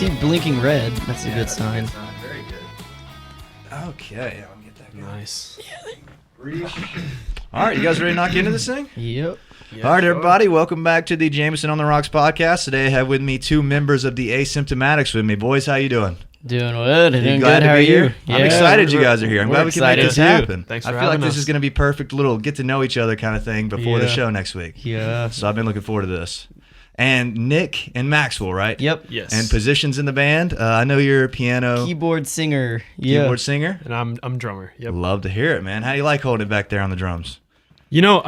see blinking red. That's a good sign. Very good. Okay. I'll get that going. Nice. All right, you guys ready to knock into this thing? Yep. All right, everybody, welcome back to the Jameson on the Rocks podcast. Today I have with me two members of the Asymptomatics with me. Boys, how you doing? Doing good. Doing glad good. to How be are you? here? I'm excited you guys are here. I'm glad we can make this happen. Thanks I for feel like having this us. is going to be perfect little get to know each other kind of thing before the Yeah. show next week. Yeah. So I've been looking forward to this. And Nick and Maxwell, right? Yep. Yes. And positions in the band. I know you're a piano Keyboard singer. Yeah. keyboard singer. And I'm drummer. Yep. Love to hear it, man. How do you like holding it back there on the drums? You know,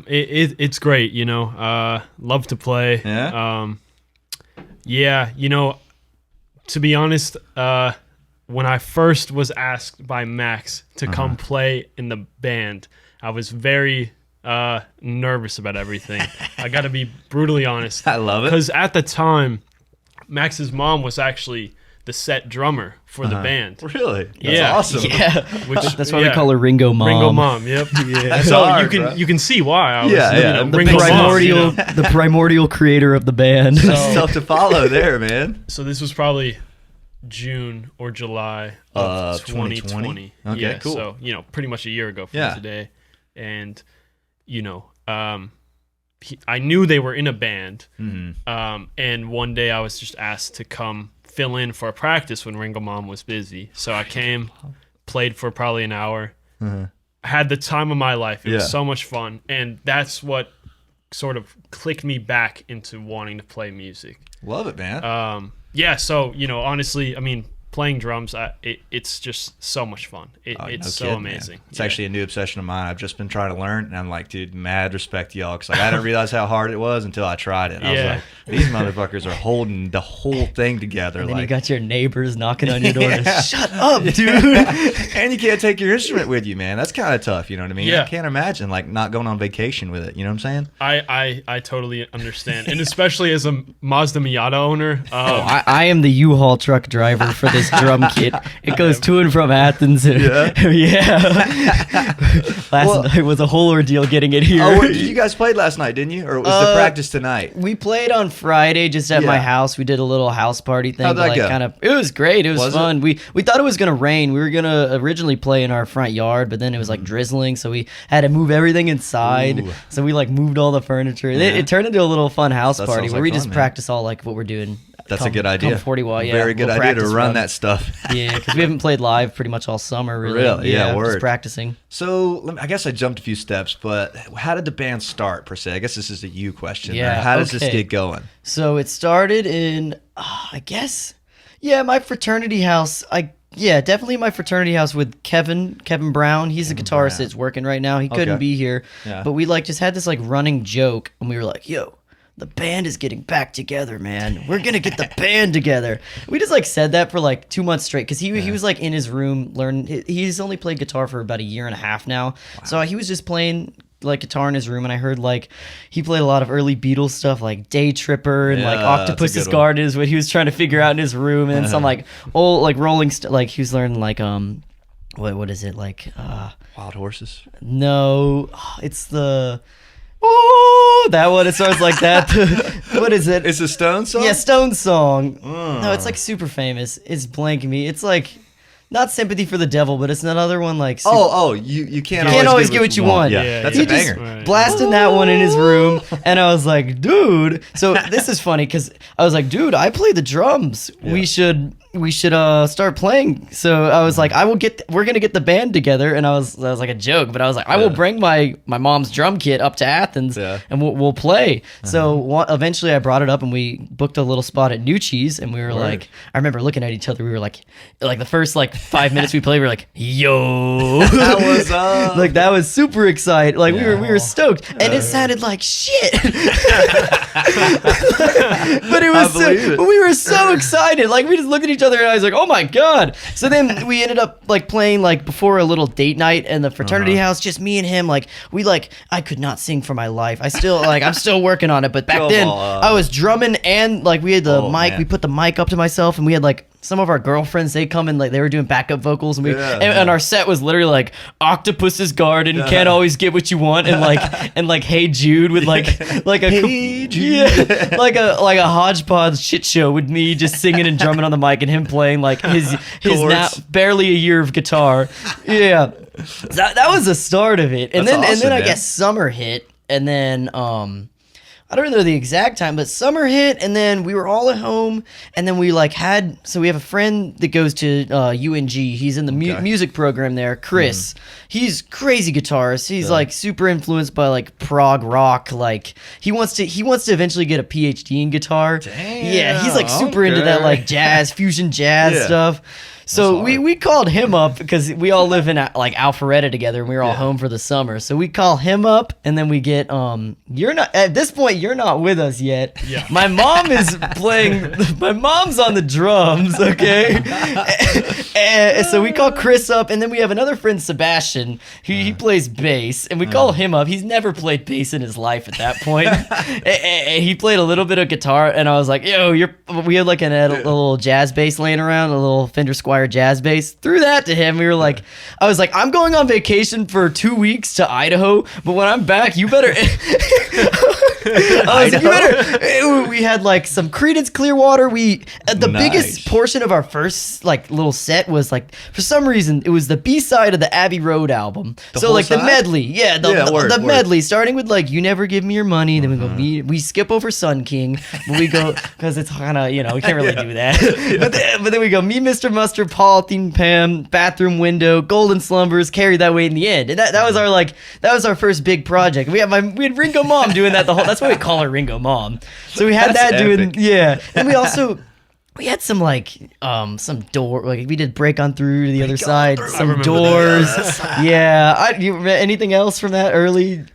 it's great. You know, love to play. Yeah? Yeah. You know, to be honest, when I first was asked by Max to come play in the band, I was very nervous about everything. I got to be brutally honest. I love it. Because at the time, Max's mom was actually the set drummer for the band. Really? That's Yeah. awesome. Yeah. Which, That's why we call her Ringo Mom. Ringo Mom. Yep. Yeah. So hard, you bro. can see why I was Yeah. The Ringo Mom, primordial, you know? the primordial creator of the band. That's tough to follow there, man. So this was probably June or July of 2020. Okay, Yeah, cool. So, you know, pretty much a year ago from Yeah. today. And, you know, I knew they were in a band. And one day I was just asked to come fill in for a practice when Ringo Mom was busy. So I came, played for probably an hour, had the time of my life. It Yeah. was so much fun. And that's what sort of clicked me back into wanting to play music. Love it, man. Yeah, so, you know, honestly, I mean, playing drums, it's just so much fun. It's No so kidding, man. amazing. It's actually a new obsession of mine. I've just been trying to learn, and I'm like, dude, mad respect to y'all, because like, I didn't realize how hard it was until I tried it. And I was Yeah. like, these motherfuckers are holding the whole thing together. And then like, you got your neighbors knocking on your door. Yeah. Shut up, dude. and you can't take your instrument with you, man. That's kind of tough, you know what I mean? Yeah. I can't imagine like not going on vacation with it. You know what I'm saying? I totally understand. And especially as a Mazda Miata owner, I am the U-Haul truck driver for this drum kit. It goes to and from Athens. Yeah? Last night was a whole ordeal getting it here. Oh, you guys played last night, didn't you? Or was the practice tonight? We played on Friday just at my Yeah. house. We did a little house party thing. How'd that go? It was great. It was Was fun. We thought it was gonna rain. We were gonna originally play in our front yard, but then it was like drizzling, so we had to move everything inside. Ooh. So we like moved all the furniture. Yeah. It turned into a little fun house That party sounds where like we fun, just man. practice all like what we're doing. That's a good idea. 40 watt, yeah. Very good We'll idea to practice run that stuff. Yeah, because we haven't played live pretty much all summer, really. Really? Yeah, just word. practicing. So I guess I jumped a few steps, but how did the band start per se? I guess this is a you question. Yeah, How does this okay. get going? So it started in, I guess, my fraternity house. Definitely my fraternity house with Kevin Brown. He's a guitarist Brown. that's working right now. He couldn't Okay. be here, Yeah. but we like just had this like running joke, and we were like, "Yo, the band is getting back together, man. We're gonna get the band together." We just like said that for like 2 months straight because he was like in his room learning. He's only played guitar for about a year and a half now, so he was just playing like guitar in his room, and I heard like he played a lot of early Beatles stuff like Day Tripper and like Yeah, that's a Octopus's good one. Garden is what he was trying to figure out in his room, and some like old like like he was learning like what is it like Wild Horses? no, it's the that one. It starts like that. What is it? It's a Stone song? Yeah, Stone song. No, it's like super famous. It's blanking me. It's like not Sympathy for the Devil, but it's another one like. Super, You can't always get what you want. Yeah, Yeah, that's he a just banger. Right. blasting that one in his room, and I was like, dude. So this is funny because I was like, dude, I play the drums. We should start playing. So I was like, we're gonna get the band together, and that was like a joke, but I was like, I will bring my mom's drum kit up to Athens, and we'll play. So eventually I brought it up, and we booked a little spot at Nucci's, and we were like, I remember looking at each other, we were like the first like 5 minutes we played, we were like, yo, That was like that was super excited. Like we were stoked, and it sounded like shit. But it was but we were so excited. Like we just looked at each other, and I was like, "Oh my god!" So then we ended up like playing like before a little date night in the fraternity house, just me and him. Like I could not sing for my life. I'm still working on it. But back then, I was drumming and like we had the mic. man. We put the mic up to myself, and we had like some of our girlfriends, they come and like they were doing backup vocals, and and our set was literally like Octopus's Garden, Can't Always Get What You Want, and like Hey Jude with like a Hey Jude. like a hodgepodge shit show with me just singing and drumming on the mic and him playing like his now barely a year of guitar. Yeah. That was the start of it. And That's then awesome, I man. guess summer hit, and then I don't know the exact time, but summer hit, and then we were all at home, and then we like so we have a friend that goes to UNG. He's in the music program there, Chris. He's crazy guitarist. He's like super influenced by like prog rock. Like he wants to eventually get a PhD in guitar. Damn, Yeah, he's like super into that like jazz, fusion jazz stuff. So we called him up because we all live in like Alpharetta together, and we were all home for the summer. So we call him up, and then we get you're not at this point. You're not with us yet. Yeah. My mom is playing. My mom's on the drums. Okay. And so we call Chris up, and then we have another friend, Sebastian. He plays bass, and we call him up. He's never played bass in his life at that point. And he played a little bit of guitar, and I was like, "Yo, we had like a little jazz bass laying around, a little Fender Squire jazz bass." Threw that to him. We were like, I was like, "I'm going on vacation for 2 weeks to Idaho, but when I'm back, you better." I was like, "You better." We had like some Creedence Clearwater. The biggest portion of our first like little set was like, for some reason it was the B-side of the Abbey Road album. So like side? the medley, the medley, starting with like "You Never Give Me Your Money." Then we go, we skip over Sun King, but we go because it's kind of we can't really do that. But then we go, "Me, Mr. Mustard," Paul, Theme, Pam, "Bathroom Window," "Golden Slumbers," "Carry That Weight" in the end. And that was our first big project. We had Ringo Mom doing that the whole. That's why we call her Ringo Mom. So we had that doing and we had some some door, like we did "Break On Through to the Other Side," some Doors. Yeah, anything else from that early?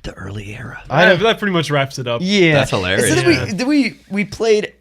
The early era. That pretty much wraps it up. Yeah, That's hilarious. So then we played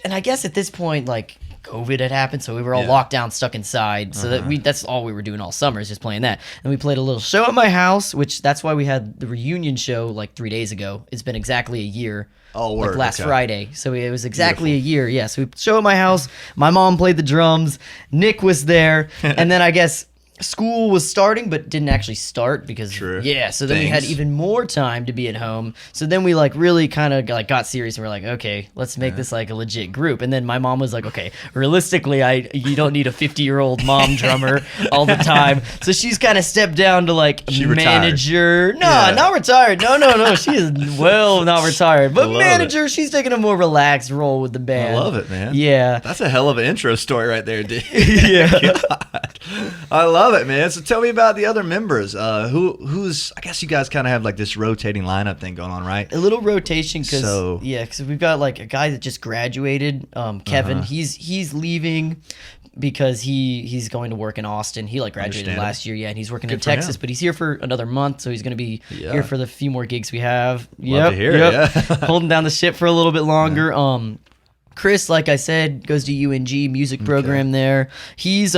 and I guess at this point like COVID had happened, so we were all locked down, stuck inside. So that's all we were doing all summer, is just playing that. And we played a little show at my house, which that's why we had the reunion show like 3 days ago. It's been exactly a year. Like last Friday. So it was exactly a year. Yeah. So we show at my house. My mom played the drums. Nick was there, and then I guess school was starting but didn't actually start because so then we had even more time to be at home. So then we like really kind of like got serious, and we're like, okay, let's make this like a legit group. And then my mom was like, okay, realistically you don't need a 50-year-old mom drummer all the time. So she's kind of stepped down to like manager. Not retired. No, she is not retired, but manager. She's taking a more relaxed role with the band. I love it, man. Yeah, that's a hell of an intro story right there, dude. Yeah. God. I love it, man. So tell me about the other members. Who's? I guess you guys kind of have like this rotating lineup thing going on, right? A little rotation because we've got like a guy that just graduated, Kevin. He's leaving because he's going to work in Austin. He like graduated last year, and he's working in Texas, but he's here for another month, so he's going to be here for the few more gigs we have. Love to hear it, Holding down the ship for a little bit longer. Chris, like I said, goes to UNG music program there. He's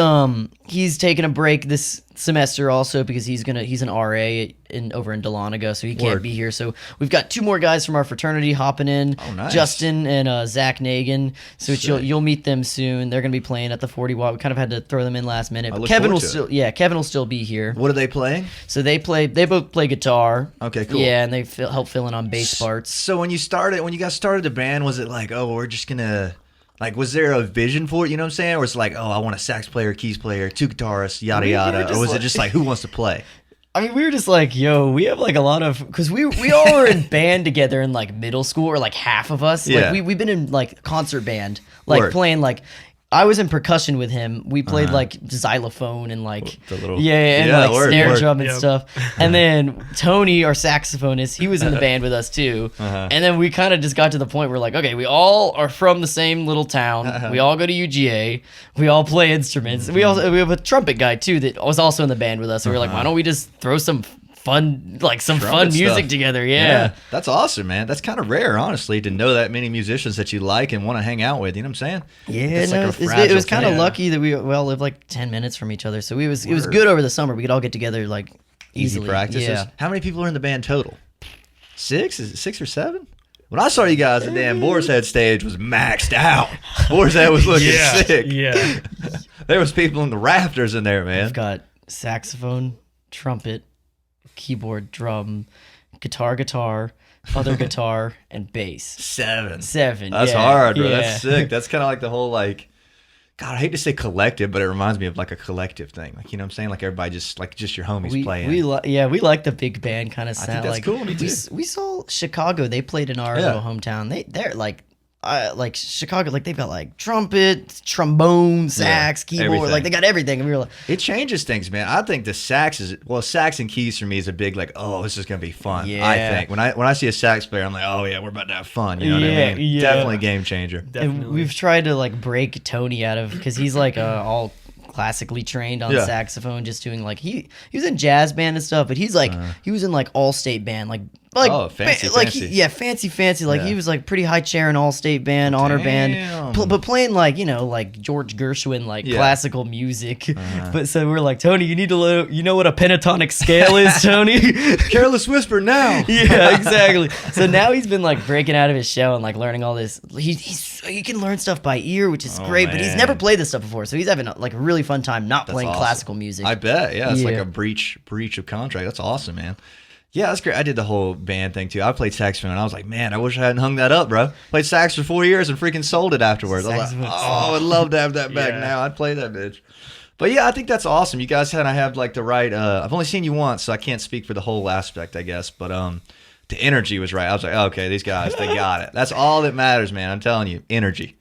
taking a break this semester also because he's an RA over in Dahlonega, so he can't be here. So we've got 2 more guys from our fraternity hopping in. Oh, nice. Justin and Zach Nagan. So you'll meet them soon. They're gonna be playing at the 40 watt. We kind of had to throw them in last minute. But Kevin will still be here. What are they playing? So they both play guitar. Okay, cool. Yeah, and they help fill in on bass parts. So when you guys started the band, was it like, oh, we're just gonna, like, was there a vision for it? You know what I'm saying? Or it's like, oh, I want a sax player, keys player, 2 guitarists, yada yada. Or was it just like, who wants to play? I mean, we were just like, yo, we have like a lot of, because we all were in band together in like middle school, or like half of us. Yeah. Like we've been in like concert band, like playing like, I was in percussion with him. We played like xylophone and like the little, snare drum and stuff. And then Tony, our saxophonist, he was in the band with us too. And then we kind of just got to the point where like, okay, we all are from the same little town. We all go to UGA. We all play instruments. We have a trumpet guy too that was also in the band with us. So we were like, why don't we just throw some fun music stuff together. Yeah, that's awesome, man. That's kind of rare, honestly, to know that many musicians that you like and want to hang out with. You know what I'm saying? Yeah, it was kind of lucky that we all live like 10 minutes from each other, so it was good over the summer. We could all get together like easily. Easy practices. Yeah. How many people are in the band total? 6? Is it 6 or 7? When I saw you guys, the damn Boar's Head stage was maxed out. Boar's Head was looking sick. Yeah. There was people in the rafters in there, man. We've got saxophone, trumpet, keyboard, drum, guitar, other guitar, and bass. Seven. That's hard, bro. Yeah. That's sick. That's kind of like the whole like, God, I hate to say collective, but it reminds me of like a collective thing. Like, you know what I'm saying? Like everybody just your homies playing. We like the big band kind of sound. I think that's like, cool. Me too. We saw Chicago. They played in our little hometown. They're like Chicago. Like they've got like trumpet, trombone, sax, keyboard. everything. Like they got everything. And we were like, It changes things, man. I think the sax and keys for me is a big like, oh, this is gonna be fun. Yeah. I think when I see a sax player, I'm like, oh yeah, we're about to have fun. You know what I mean? Yeah. Definitely a game changer. Definitely. and we've tried to like break Tony out of because he's like all classically trained on saxophone, just doing like he was in jazz band and stuff, but he's like he was in like all state band, like oh, fancy, like fancy. fancy. Like he was like pretty high chair in all state band, honor band, but playing like like George Gershwin like classical music. But so we're like, Tony, you need to you know what a pentatonic scale is, Tony? Careless whisper now. Yeah, exactly. So now he's been like breaking out of his shell and like learning all this. He can learn stuff by ear, which is great, but he's never played this stuff before. So he's having like a really fun time not playing awesome. classical music. I bet. Yeah, it's like a breach of contract. That's awesome, man. Yeah, that's great. I did the whole band thing too. I played saxophone and I was like, man, I wish I hadn't hung that up, bro. Played sax for 4 years and freaking sold it afterwards. I was like, oh, I'd love to have that back now. I'd play that bitch. But yeah, I think that's awesome. You guys kind of have like the right, I've only seen you once, so I can't speak for the whole aspect, I guess. But the energy was right. I was like, okay, these guys, they got it. That's all that matters, man. I'm telling you, energy.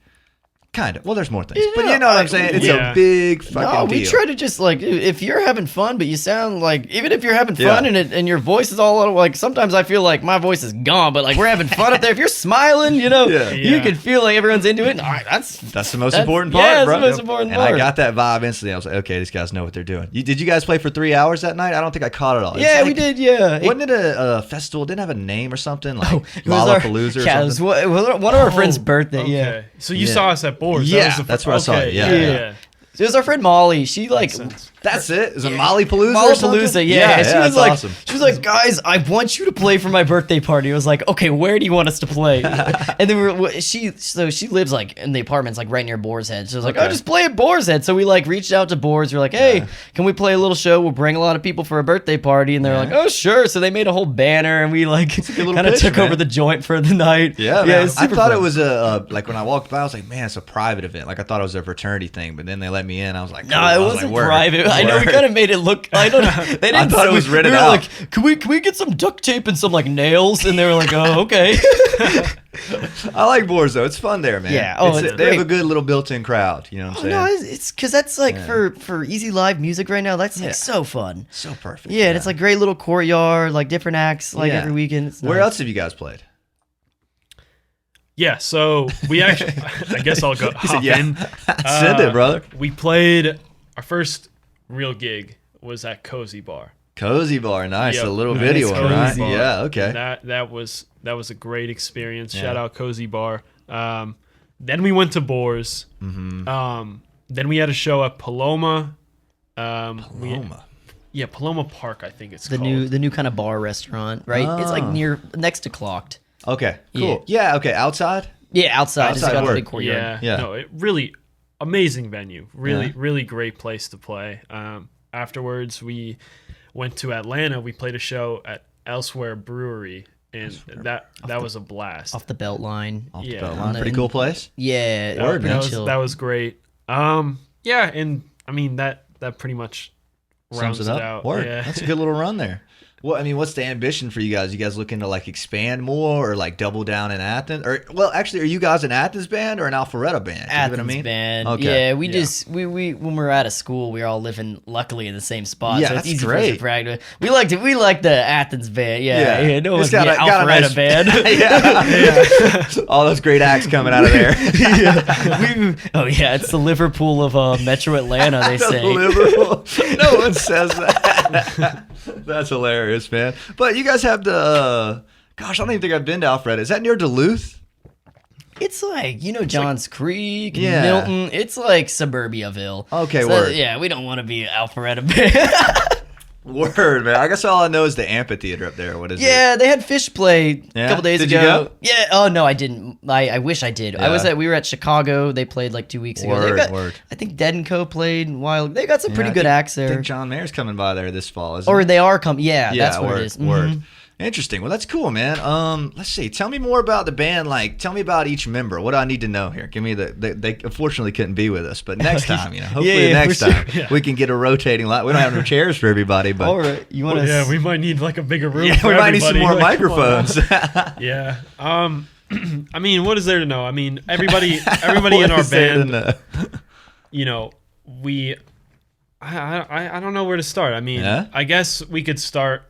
Kind of. Well, there's more things. But you know what I'm saying? It's a big fucking deal. We try to just like, if you're having fun, but you sound like, even if you're having fun and your voice is all like, sometimes I feel like my voice is gone, but like we're having fun up there. If you're smiling, you know, you can feel like everyone's into it. All right, that's the most important part, bro. That's the most important part. And I got that vibe instantly. I was like, okay, these guys know what they're doing. Did you guys play for 3 hours that night? I don't think I caught it all. Yeah, we did, yeah. Wasn't it a festival? It didn't have a name or something? Like Lollapalooza or something? Yeah, it was one of our friends' birthday, Okay. So you saw us at Boar's. Yeah, that's where I saw it. Yeah. It was our friend Molly. She like that's it. Is it Mollapalooza? Mollapalooza, yeah. She was like, awesome. She was like, guys, I want you to play for my birthday party. I was like, okay, where do you want us to play? And then she lives like in the apartments like right near Boar's Head. So I was like, oh, just play at Boar's Head. So we like reached out to Boar's. We're like, hey, can we play a little show? We'll bring a lot of people for a birthday party. And they're like, oh, sure. So they made a whole banner and we like kind of took over the joint for the night. Yeah, I thought it was like when I walked by, I was like, man, it's a private event. Like I thought it was a fraternity thing, but then they let me in. I was like, no, it wasn't private. I know we kind of made it look. I don't know. They didn't. I thought it was written we were out. Like, can we get some duct tape and some like nails? And they were like, oh, okay. I like Boar's though. It's fun there, man. Yeah. They have a good little built-in crowd. You know what I'm saying? No, it's because that's like for easy live music right now. That's like so fun. So perfect. Yeah, and it's like great little courtyard, like different acts, like every weekend. It's Where nice. else have you guys played? Yeah, so we actually, I guess I'll go hop in. Send it, brother. We played, our first real gig was at Cozy Bar. Cozy Bar, nice. Yep. A little video one, right? Bar. Yeah, okay. That was a great experience. Shout out Cozy Bar. Then we went to Boar's. Mm-hmm. Then we had a show at Paloma. Paloma. Paloma Park, I think it's the called. new kind of bar restaurant, right? It's like next to Clocked. Okay, cool. Yeah, okay. Outside? Yeah, outside. It's got work. a big courtyard. Yeah. No, it really amazing venue. Really great place to play. Afterwards, we went to Atlanta. We played a show at Elsewhere Brewery, and that was a blast. Off the Beltline. Pretty cool place. Yeah, that was great. Yeah, and I mean that pretty much rounds it out. Word. Yeah. That's a good little run there. Well, I mean, what's the ambition for you guys? You guys looking to like expand more or like double down in Athens? Or well, actually, are you guys an Athens band or an Alpharetta band? Athens you know what I mean? band. Okay. Yeah, we when we were out of school, we were all living luckily in the same spot. Yeah, so it's that's easy great. for us to practice. We like the Athens band. Yeah. No one's got Alpharetta band. yeah. All those great acts coming out of there. It's the Liverpool of Metro Atlanta. They say Liverpool. No one says that. That's hilarious, man. But you guys have the gosh, I don't even think I've been to Alpharetta. Is that near Duluth? It's like, Johns Creek, Milton. It's like Suburbiaville. Okay, so word. Yeah, we don't want to be Alpharetta band. Word, man. I guess all I know is the amphitheater up there. What is it? Yeah, they had Fish play a Yeah? couple days Did ago. you go? Yeah. Oh no, I didn't. I wish I did. Yeah. We were at Chicago. They played like 2 weeks ago. Word. I think Dead and Co played a while. They got some pretty I good think- acts I there. think John Mayer's coming by there this fall, isn't Or he? they are coming. Yeah, that's what word, it is. Word. Mhm. Interesting. Well, that's cool, man. Let's see. Tell me more about the band. Like, tell me about each member. What do I need to know here? Give me they unfortunately couldn't be with us, but next time, hopefully next for time sure. we can get a rotating lot. We don't have no chairs for everybody, but All right, you want to? Yeah, we might need like a bigger room. yeah, for we might need some everybody. more Like, come on. microphones. Yeah. I mean, what is there to know? I mean, everybody in our band, I don't know where to start. I mean, Yeah? I guess we could start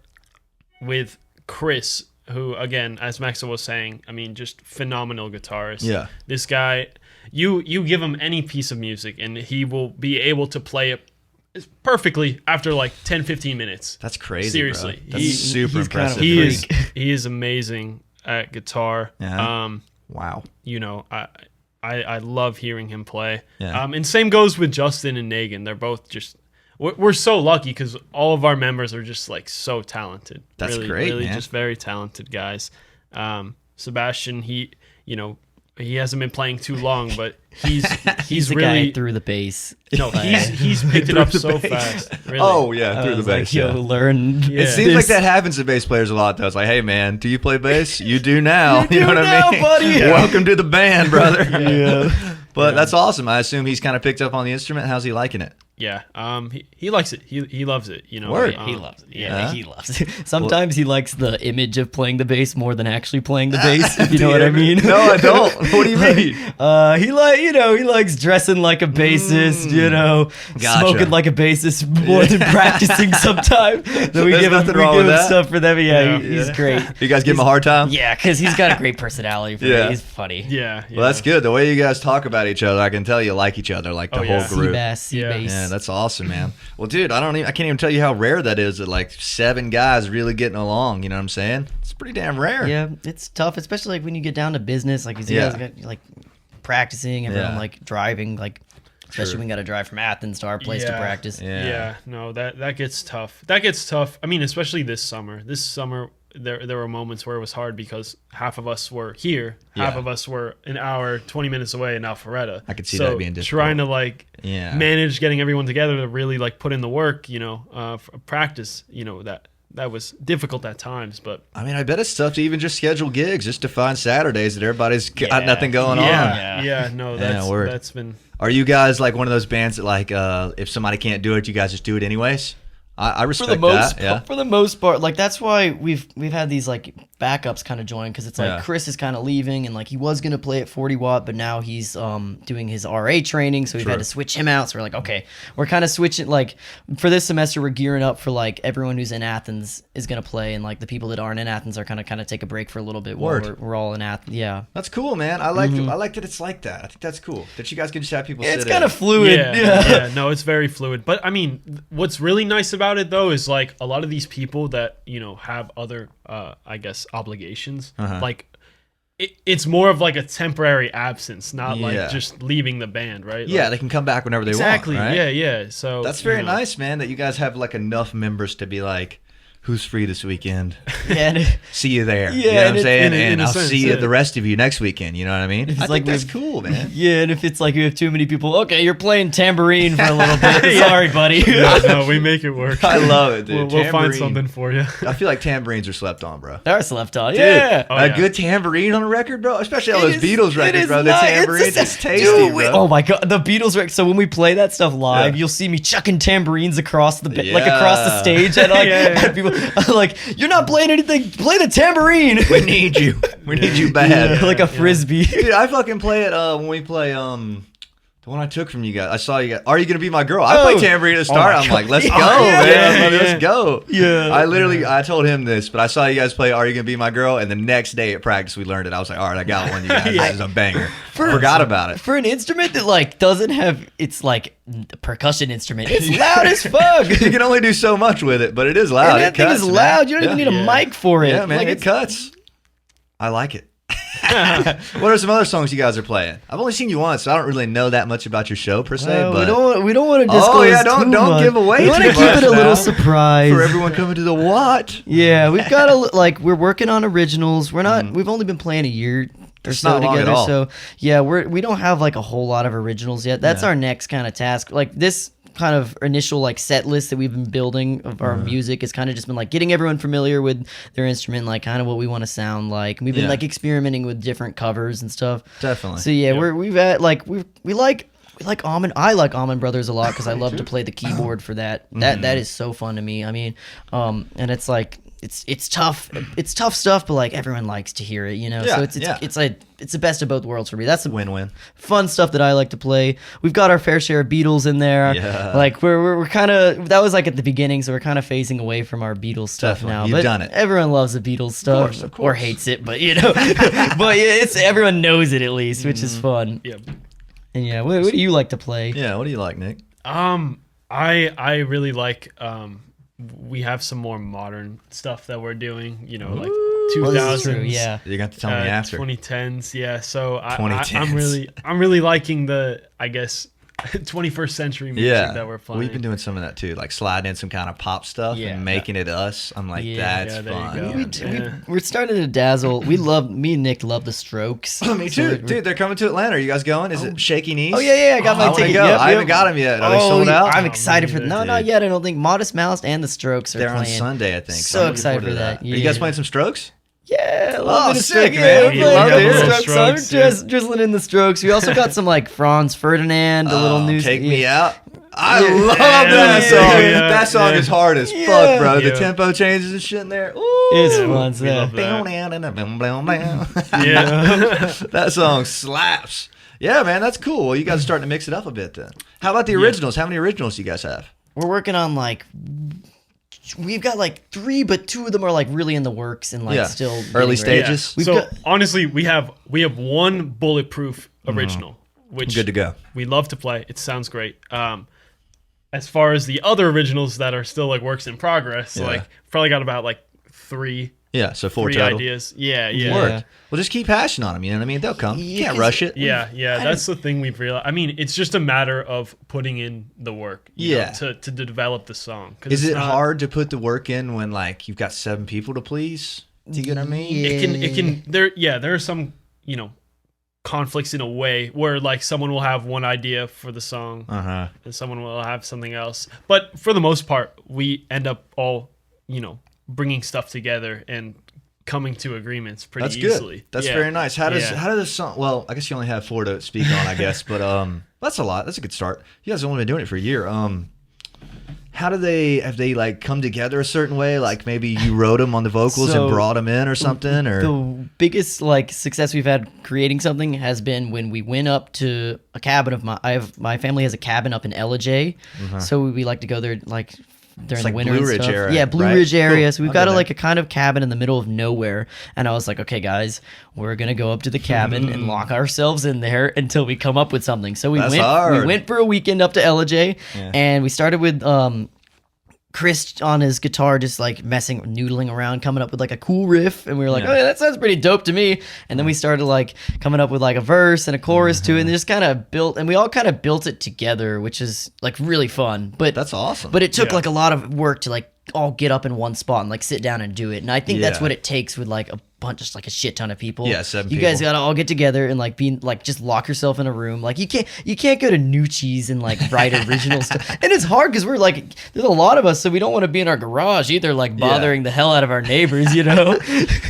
with Chris, who, again, as Maxwell was saying, I mean, just phenomenal guitarist. Yeah. This guy, you give him any piece of music, and he will be able to play it perfectly after like 10, 15 minutes. That's crazy. Seriously. Bro. That's super he's kind of impressive. a He is amazing at guitar. Yeah. Wow. I love hearing him play. Yeah. And same goes with Justin and Negan. They're both just we're so lucky because all of our members are just like so talented. That's really, great, really man. just very talented guys. Sebastian, he hasn't been playing too long, but he's He's the really guy through the bass. no, he's picked it up so fast. Really. Oh yeah, I through the was bass. like, yo, yeah. learn. Yeah. It seems like that happens to bass players a lot, though. It's like, hey, man, do you play bass? You do now. You know do what now, I mean? buddy. Yeah. Welcome to the band, brother. Yeah. But that's awesome. I assume he's kind of picked up on the instrument. How's he liking it? Yeah. He likes it. He loves it. Word. He loves it. Yeah. Yeah, he loves it. Sometimes he likes the image of playing the bass more than actually playing the bass, if you know what I mean. No, I don't. What do you mean? He likes dressing like a bassist, Gotcha. smoking like a bassist more than practicing sometimes. So we There's give nothing him wrong with that. stuff for them. Yeah, Yeah. he's great. You guys give him a hard time? Yeah, because he's got a great personality for Yeah. me. He's funny. Yeah. Well, that's good. The way you guys talk about each other, I can tell you like each other, like the Oh, whole yeah. group. Bass, Yeah. bass. Yeah, that's awesome, man. Well, dude, I can't even tell you how rare that is. That like 7 guys really getting along. You know what I'm saying? It's pretty damn rare. Yeah, it's tough, especially like when you get down to business. Like you Yeah. guys got like practicing, everyone Yeah. like driving, like especially True. when we got to drive from Athens to our place to Yeah. practice. Yeah. No, that gets tough. That gets tough. I mean, especially this summer. This summer, there were moments where it was hard because half of us were here, half Yeah. of us were an hour, 20 minutes away in Alpharetta. I could see so that being difficult. trying to like Yeah. manage getting everyone together to really like put in the work, for practice. That was difficult at times, but I mean, I bet it's tough to even just schedule gigs just to find Saturdays that everybody's got Yeah. nothing going on. Yeah. That's been. Are you guys like one of those bands that like if somebody can't do it, you guys just do it anyways? I For respect the most, that. Yeah. for the most part, like that's why we've had these like backups kind of join because it's like Yeah. Chris is kind of leaving and like he was gonna play at 40 watt, but now he's doing his RA training, so we've True. had to switch him out. So we're like, okay, we're kind of switching. Like for this semester, we're gearing up for like everyone who's in Athens is gonna play, and like the people that aren't in Athens are kind of take a break for a little bit Word. while we're all in Athens. Yeah, That's cool, man. I like that it's like that. I think that's cool that you guys can just have people. it's sit kind in. of fluid. Yeah, no, it's very fluid. But I mean, what's really nice about it though is like a lot of these people that have other, I guess, obligations. Uh-huh. Like, it's more of like a temporary absence, not Yeah. like just leaving the band, right? Yeah, Like, they can come back whenever they exactly. want. Right? Yeah. So That's very nice, man. That you guys have like enough members to be like, who's free this weekend? Yeah, See you there. Yeah, you know what I'm and saying? in And a I'll sense, see you yeah. the rest of you next weekend. You know what I mean? It's I like think that's we've- cool, man. yeah, and if it's like you have too many people, okay, you're playing tambourine for a little bit. Sorry, buddy. Yeah, no, we make it work. I love it, dude. We'll find Tambourine. something for you. I feel like tambourines are slept on, bro. There's left on. Dude, Yeah. Oh, a yeah. good tambourine on a record, bro. Especially all It those is- Beatles it records, is bro. The not- tambourines, it's tasty, dude, bro. oh my god, the Beatles record. So when we play that stuff live, Yeah. you'll see me chucking tambourines across the Yeah. like across the stage, and like Yeah. and people like, you're not playing anything. Play the tambourine. We need you. We need you bad. Like a frisbee. Dude, I fucking play it when we play the one I took from you guys. I saw you guys. Are you gonna be my girl? I play tambourine at the start. my I'm God. like, let's go, Yeah. man. Yeah. Let's go. Yeah. I told him this, but I saw you guys play Are You Gonna Be My Girl? And the next day at practice we learned it. I was like, all right, I got one, you guys. This is a banger. Forgot about it. For an instrument that like doesn't have it's like a percussion instrument, it's loud as fuck. You can only do so much with it, but it is loud. And that It thing cuts, is man. loud. You don't even Yeah. need a mic for it. Yeah, man, Like, it it's, cuts. I like it. What are some other songs you guys are playing? I've only seen you once, so I don't really know that much about your show per se. But we don't want to disclose. Oh yeah, don't give away. We want to keep it a little surprise for everyone coming to the what. Yeah, we've got we're working on originals. We're not. We've only been playing a year or It's so not long at together. all. So yeah, we don't have like a whole lot of originals yet. That's Yeah. our next kind of task. Like this kind of initial like set list that we've been building of our music has kind of just been like getting everyone familiar with their instrument, like kind of what we want to sound like. And we've been Yeah. like experimenting with different covers and stuff. Definitely. So yeah, Yep. we've had like we like Almond. I like Almond Brothers a lot because I love to play the keyboard for that. That is so fun to me. I mean, and it's like it's tough. It's tough stuff, but like everyone likes to hear it, you know. Yeah, So it's the best of both worlds for me. That's the Win-win. fun stuff that I like to play. We've got our fair share of Beatles in there. Yeah. Like we're kind of, that was like at the beginning, so we're kind of phasing away from our Beatles stuff Definitely. now. You've but done it. everyone loves the Beatles stuff, Of course. or hates it, but you know, but yeah, it's everyone knows it at least, which is fun. Yep. And yeah, what do you like to play? Yeah. What do you like, Nick? I really like we have some more modern stuff that we're doing, you know, like Well, this is 2000s, true, yeah. You got to tell me after. 2010s, yeah. So I'm 2010s. really liking the, I guess, 21st century music Yeah, that we're playing. we've been doing some of that too, like sliding in some kind of pop stuff Yeah. and making it us. I'm like, that's Yeah, there you fun. go. We're starting to dazzle. Me and Nick love the Strokes. Me too, dude. They're coming to Atlanta. Are you guys going? Is it Shaky Knees? Oh yeah, I got my I wanna ticket. go. Yep, I haven't yep. got them yet. Are they sold out? I'm excited for me no, neither. not yet. I don't think Modest Mouse and the Strokes are They're on playing. Sunday, I think. So I'm looking excited forward for to that. Are you guys Yeah. playing some Strokes? Yeah, Oh, love the sick, Strokes. man. Yeah, You we're love playing it. the Strokes, I'm yeah. just drizzling in the Strokes. We also got some like Franz Ferdinand, a little new. Take Me Out. I Yeah. love Yeah, that yeah, song. yeah, That song yeah. is hard as Yeah. fuck, bro. The Yeah. tempo changes and shit in there. Ooh. It's Yeah, fun. we So. love that. Yeah. That song slaps. Yeah, man, that's cool. Well, you guys are starting to mix it up a bit then. How about the originals? How many originals do you guys have? We're working on like. We've got like 3, but 2 of them are like really in the works and like Yeah. still Early getting ready. stages? We've So got- honestly, we have one bulletproof original, which Good to go. we love to play. It sounds great. As far as the other originals that are still like works in progress, Yeah. like probably got about like three Yeah, so 4 three total. ideas. Yeah, yeah. Worked. Yeah. Well, just keep hashing on them. You know what I mean? They'll come. You Yeah, can't 'cause- rush it. Yeah, that's the thing we've realized. I mean, it's just a matter of putting in the work, you Yeah. know, to develop the song. 'Cause Is it's it not- hard to put the work in when like you've got 7 people to please? Do you get what I mean? It can there are some, you know, conflicts in a way where like someone will have one idea for the song Uh-huh. and someone will have something else. But for the most part, we end up all, you know, bringing stuff together and coming to agreements pretty That's easily. good. That's Yeah. very nice. How does Yeah. the song? Well, I guess you only have 4 to speak on, I guess, but that's a lot. That's a good start. You guys have only been doing it for a year. How do they have they like come together a certain way? Like maybe you wrote them on the vocals So, and brought them in or something, or The biggest like success we've had creating something has been when we went up to a cabin of my family has a cabin up in Ellijay, so we like to go there like during like the winter Blue and Ridge stuff. area, Yeah, Blue right? Ridge area. Cool. So we've I'll got go a, there. like a kind of cabin in the middle of nowhere, and I was like, okay, guys, we're gonna go up to the cabin and lock ourselves in there until we come up with something. So we That's went. hard. We went for a weekend up to Ellijay, Yeah. and we started with Chris on his guitar, just like noodling around, coming up with like a cool riff, and we were like, Yeah. "Oh, yeah, that sounds pretty dope to me." And then we started like coming up with like a verse and a chorus to it, and just kind of built, and we all kind of built it together, which is like really fun. But that's awesome. but it took Yeah. like a lot of work to like all get up in one spot and like sit down and do it. And I think that's Yeah. what it takes with like a bunch, just like a shit ton of people. Yeah, 7 You guys people. gotta all get together and like be like just lock yourself in a room. Like you can't go to New Cheese and like write original stuff. And it's hard because we're like there's a lot of us, so we don't want to be in our garage either, like bothering the hell out of our neighbors, you know.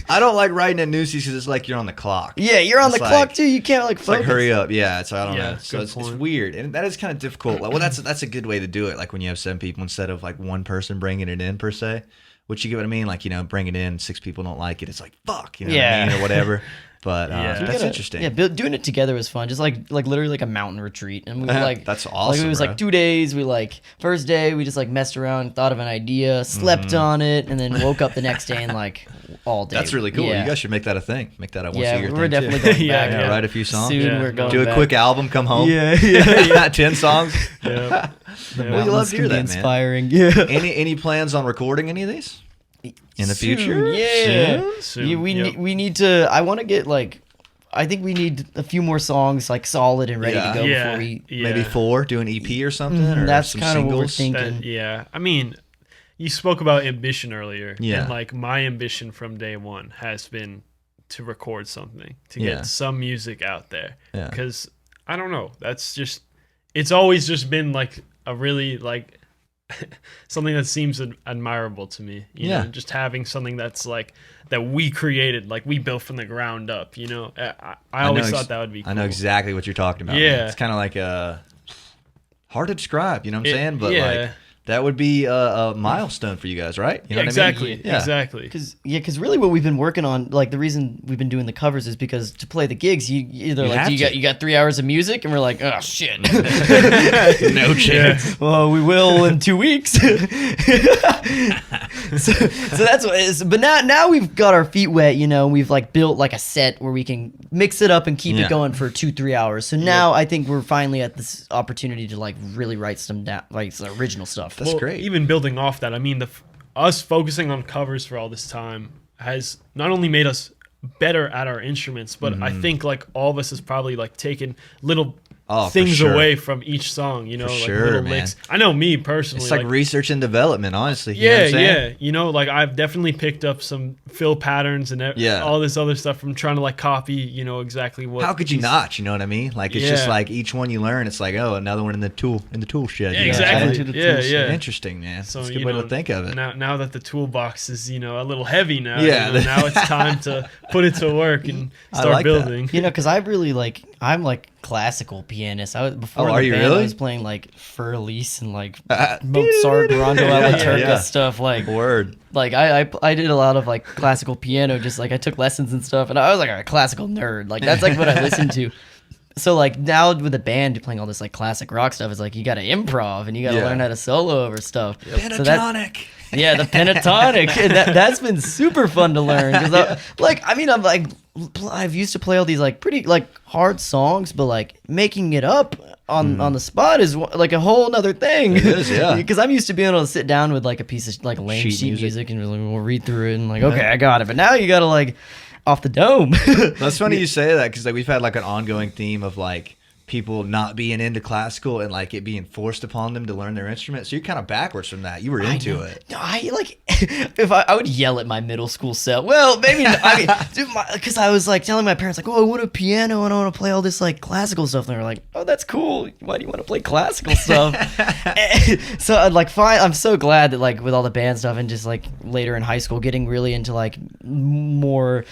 I don't like writing in newsies because it's like you're on the clock. Yeah, you're on It's the like- clock too. You can't like It's like focus. hurry up, yeah. It's I don't Yeah, know. So good it's point. weird, and that is kind of difficult. Like, well, that's a good way to do it. Like when you have 7 people instead of like one person bringing it in per se. Which you get what I mean? Like, you know, bring it in, 6 people don't like it. It's like fuck, you know what I mean, or whatever. But Yeah. We that's gotta- interesting. Yeah, doing it together was fun. Just like literally like a mountain retreat, and we were like, That's Like awesome, it was bro. like 2 days. We like first day we just like messed around, thought of an idea, slept on it, and then woke up the next day and like all day. Mm-hmm. That's really cool. Yeah, You guys should make that a thing. Make that a once a yeah, year we're thing definitely too. going Yeah, back. yeah. Write a few songs. Soon Yeah. we're going Do a back. quick album, come home. Yeah, yeah. 10 songs. Yeah. Well, you love to hear Can be that, man. inspiring. Yeah. Any plans on recording any of these? In the Soon, future? yeah. Soon, We need to. I want to get like. I think we need a few more songs like solid and ready Yeah. to go Yeah. before we. Yeah. Maybe 4, do an EP or something? Or That's some kind of what we're singles? thinking. Yeah, I mean, you spoke about ambition earlier. Yeah. And like my ambition from day one has been to record something, to Yeah. get some music out there. Yeah. Because I don't know, that's just, it's always just been like a really like something that seems admirable to me. You Yeah. know, just having something that's like that we created, like we built from the ground up. You know, I always thought that would be cool. I know exactly what you're talking about. Yeah. Man. It's kind of like hard to describe, you know what I'm saying? But yeah. like that would be a milestone for you guys, right? You know exactly. what I mean? Yeah. Exactly. Because really what we've been working on, like the reason we've been doing the covers is because to play the gigs, you either You like have to. you got 3 hours of music, and we're like, oh shit, No chance. well we will in 2 weeks. so that's what it is. But now we've got our feet wet, you know. We've like built like a set where we can mix it up and keep Yeah. it going for 2-3 hours. So now I think we're finally at this opportunity to like really write some down, like some original stuff. That's great. Even building off that, I mean, us focusing on covers for all this time has not only made us better at our instruments, but I think like all of us has probably like taken little Oh, for things sure. away from each song, you know, like sure, little man. licks. I know me personally. It's like research and development, honestly. You know yeah, what I'm saying? yeah. You know, like I've definitely picked up some fill patterns and Yeah. all this other stuff from trying to like copy, you know, exactly what. How could you these- not? You know what I mean? Like it's just Yeah. like each one you learn, it's like, oh, another one in the tool shed. Yeah, you know? exactly. Add to the Yeah, tool yeah. Interesting, man. So, That's a good you way know, to think of it. Now that the toolbox is, you know, a little heavy now, Yeah. you know, now it's time to put it to work and I start like that. building. You know, because I'm like classical pianist. I was before Oh, the are you band, really? I was playing like Fur Elise and like Mozart, Rondo alla Turca yeah. stuff. Like Word. I did a lot of like classical piano. Just like I took lessons and stuff, and I was like a classical nerd. Like that's like what I listened to. So like now with the band playing all this like classic rock stuff, it's like you got to improv and you got to Yeah. learn how to solo over stuff. So that, Pentatonic. yeah, the pentatonic. And that's been super fun to learn because I've used to play all these like pretty like hard songs, but like making it up on the spot is like a whole nother thing. It is, yeah. Because I'm used to being able to sit down with like a piece of like lame Sheet sheet music. music and like, we'll read through it and like okay, I got it. But now you got to like off the dome. That's funny you say that because like we've had like an ongoing theme of like people not being into classical and like it being forced upon them to learn their instrument. So you're kind of backwards from that. You were into it. No, I like if I would yell at my middle school self. Well, maybe I mean, because I was like telling my parents like, oh, I want a piano and I want to play all this like classical stuff. And they were like, oh, that's cool. Why do you want to play classical stuff? So I'd like fine. I'm so glad that like with all the band stuff and just like later in high school getting really into like more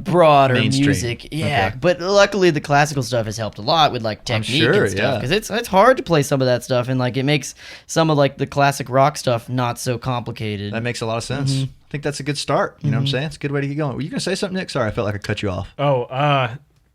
broader Mainstream. music. Yeah, Okay. but luckily the classical stuff has helped a lot with like technique sure, and stuff yeah. because it's hard to play some of that stuff and like it makes some of like the classic rock stuff not so complicated. That makes a lot of sense. I think that's a good start. You know what I'm saying? It's a good way to get going. Were you going to say something, Nick? Sorry, I felt like I cut you off. Oh,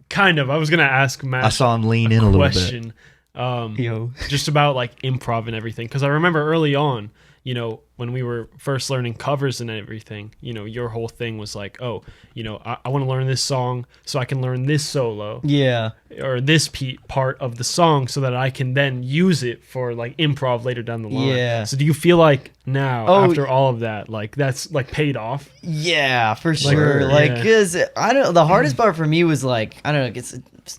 kind of. I was gonna ask Matt. I saw him lean in a little bit. question. Yo. Just about like improv and everything, because I remember early on, you know, when we were first learning covers and everything, you know, your whole thing was like, oh, you know, I want to learn this song so I can learn this solo Yeah. or this part of the song so that I can then use it for like improv later down the line. Yeah. So do you feel like now, Oh, after all of that, like that's like paid off? Yeah, for sure. Word. Like, Yeah. cause I don't. The hardest part for me was like I don't know. It's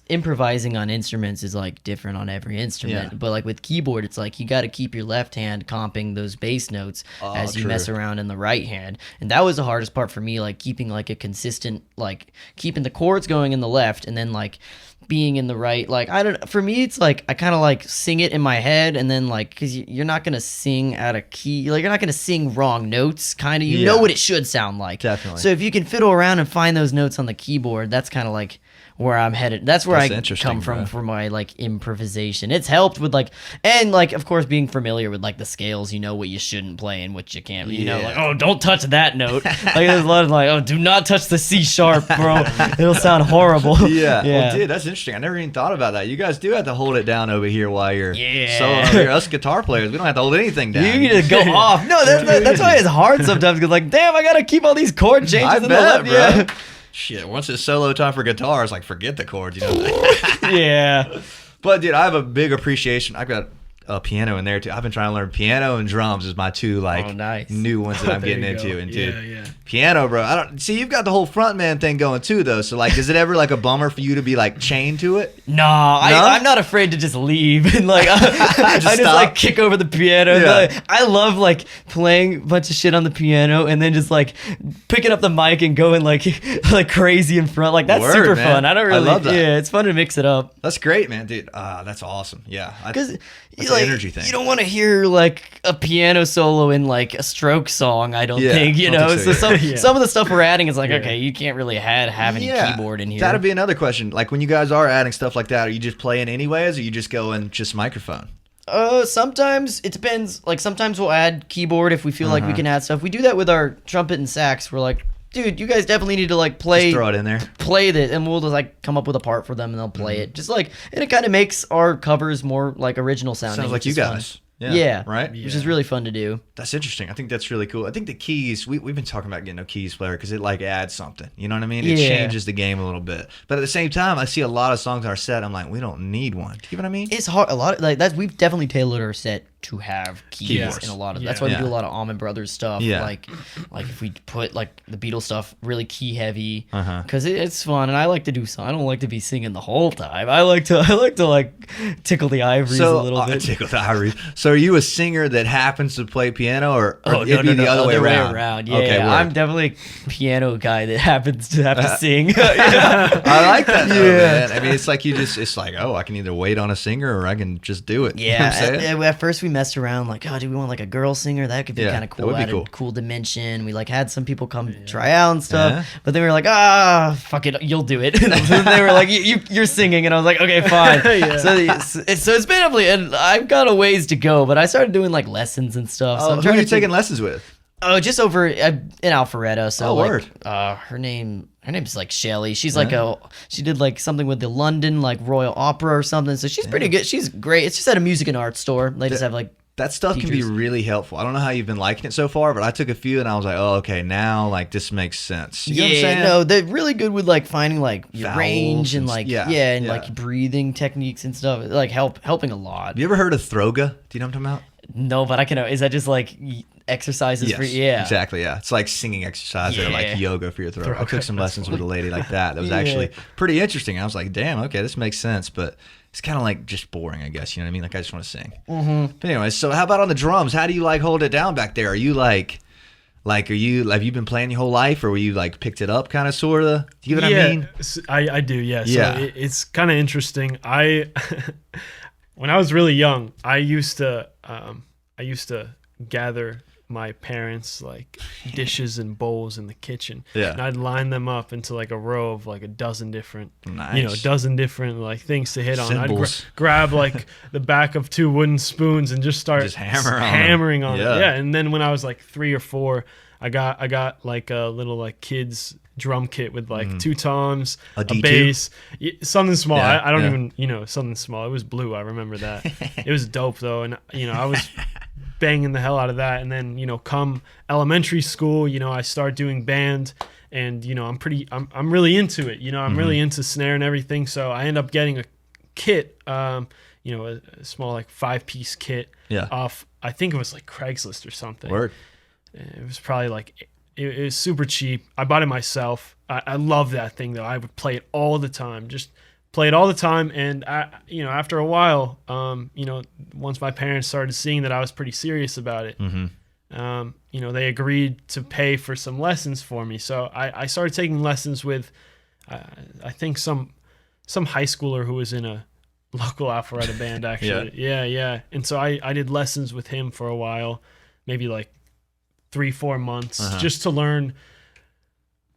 improvising on instruments is like different on every instrument. Yeah. But like with keyboard, it's like you got to keep your left hand comping those bass notes as you true. mess around in the right hand. And that was the hardest part for me. Like keeping like a consistent like keeping the chords going in the left and then like being in the right. Like I don't. For me, it's like I kind of like sing it in my head and then like because you're not gonna sing out of key. Like you're not gonna sing wrong notes. Kind of. You know Yeah. what it should sound like. Definitely. So if you can fiddle around and find those notes on the keyboard, that's kind of like where I'm headed. That's where That's I interesting, come from bro. for my like improvisation. It's helped with like and like of course being familiar with like the scales. You know what you shouldn't play and what you can't. You know Yeah. like oh don't touch that note. Like there's a lot of like oh do not touch the C sharp, bro. It'll sound horrible. Yeah. Well, dude, that's interesting. I never even thought about that. You guys do have to hold it down over here while you're Yeah. soloing over here. Us guitar players, we don't have to hold anything down. You need to go off. No, that's why it's hard sometimes because like damn, I gotta keep all these chord changes I in bet, the bro. left. Shit, once it's solo time for guitar, it's like forget the chords, you know. Yeah. But dude, I have a big appreciation. I've got a piano in there too. I've been trying to learn piano and drums is my two nice. new ones that I'm There getting you into. go. And dude, Yeah. piano, bro. I don't see you've got the whole frontman thing going too, though. So like, is it ever like a bummer for you to be like chained to it? Nah, I'm not afraid to just leave and like I just stop? like kick over the piano. Yeah. Like, I love like playing a bunch of shit on the piano and then just like picking up the mic and going like crazy in front. Like that's Word, super man. fun. I don't I really. love that. Yeah, it's fun to mix it up. That's great, man, dude. That's awesome. Yeah, Because that's like, an energy thing. you don't want to hear like a piano solo in like a stroke song. I don't Yeah, think you I don't know. think so, So yeah. some of the stuff we're adding is like okay, you can't really have any keyboard in here. That'd be another question. Like when you guys are adding stuff like that, are you just playing anyways, or you just going just microphone? Sometimes it depends. Like sometimes we'll add keyboard if we feel like we can add stuff. We do that with our trumpet and sax. We're like, dude, you guys definitely need to like play. Just throw it in there. Play it, and we'll just like come up with a part for them, and they'll play it. Just like, and it kind of makes our covers more like original sounding. Sounds like which you is fun. guys. Yeah, Right? Which is really fun to do. That's interesting. I think that's really cool. I think the keys, we've been talking about getting a keys player because it like adds something. You know what I mean? It Yeah. changes the game a little bit. But at the same time, I see a lot of songs in our set. I'm like, we don't need one. Do you know what I mean? It's hard. A lot of like that. We've definitely tailored our set to have keys Keyboards. in a lot of. Yeah. That's why we Yeah. do a lot of Allman Brothers stuff. Yeah. Like if we put like the Beatles stuff really key heavy Uh-huh. because it's fun, and I like to do so. I don't like to be singing the whole time. I like to like tickle the ivories a little bit. Tickle the ivory. So are you a singer that happens to play piano, or it'd be the other way around? Yeah, Okay, word. I'm definitely a piano guy that happens to have to sing. I like that. Though, Yeah. man. I mean, it's like it's like, oh, I can either wait on a singer or I can just do it. You know what I'm Yeah, saying? at first we messed around like, oh, do we want like a girl singer? That could be Yeah, kind of that cool. would be Added cool. cool dimension. We like had some people come try out and stuff, Yeah. but then we were like, fuck it, you'll do it. And they were like, you're singing, and I was like, okay, fine. Yeah. So it's been definitely, and I've got a ways to go, but I started doing like lessons and stuff. So I'm Who are trying you to think- taking lessons with? Oh, just over in Alpharetta. So Oh, like, word. her name's like Shelly. She's like she did like something with the London like Royal Opera or something. So she's pretty good. She's great. It's just at a music and art store. They just have like That stuff can be teachers. really helpful. I don't know how you've been liking it so far, but I took a few and I was like, oh, okay, now like this makes sense. You know what I'm saying? no, they're really good with like finding like your Vowels range and and like yeah. like breathing techniques and stuff. Like helping a lot. Have you ever heard of Throga? Do you know what I'm talking about? No, but I can. Is that just like exercises for? Yeah, exactly. Yeah, it's like singing exercise or Yeah. like yoga for your throat. I took some lessons with a lady like that. That was actually pretty interesting. I was like, damn, okay, this makes sense, but it's kind of like just boring, I guess. You know what I mean? Like I just want to sing. Mm-hmm. But anyway, so how about on the drums? How do you like hold it down back there? Are you like have you been playing your whole life, or were you like picked it up, kind of, sort of? Do you get what I mean? I do. Yeah. Yeah. So it's kind of interesting. When I was really young, I used to gather my parents' like dishes and bowls in the kitchen. Yeah. And I'd line them up into like a row of like a dozen different, Nice. like things to hit on. Symbols. I'd grab like the back of 2 wooden spoons and just start hammering on it. Yeah. And then when I was like 3 or 4, I got like a little like kids drum kit with like 2 toms, a D2? bass, something small. Yeah, I don't yeah. even, something small. It was blue. I remember that. It was dope though. And I was banging the hell out of that. And then, come elementary school, I start doing band, and, I'm really into it. I'm really into snare and everything. So I end up getting a kit, a small like 5-piece kit off, I think it was like Craigslist or something. Word. It was probably like, it was super cheap. I bought it myself. I love that thing though. I would play it all the time. Just play it all the time. And after a while, once my parents started seeing that I was pretty serious about it, they agreed to pay for some lessons for me. So I started taking lessons with, I think some high schooler who was in a local Alpharetta band actually. Yeah. And so I did lessons with him for a while, maybe like 3-4 months, just to learn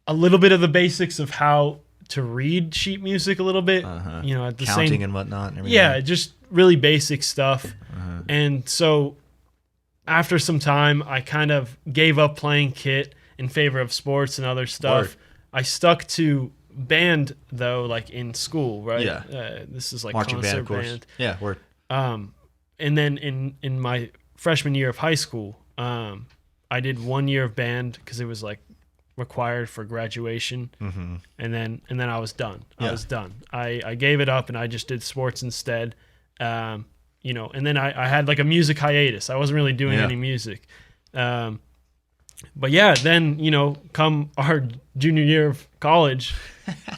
a little bit of the basics of how to read sheet music a little bit, at the Counting and whatnot. And everything. yeah, just really basic stuff. And so after some time, I kind of gave up playing kit in favor of sports and other stuff. Word. I stuck to band though, like in school, right? Yeah. This is like Marching concert band, of course. band. Yeah, word. And then in my freshman year of high school, I did 1 year of band because it was like required for graduation, and then I was done. Yeah. I was done. I gave it up and I just did sports instead. you know, and then I had like a music hiatus. I wasn't really doing any music. But yeah, then, you know, come our junior year of college,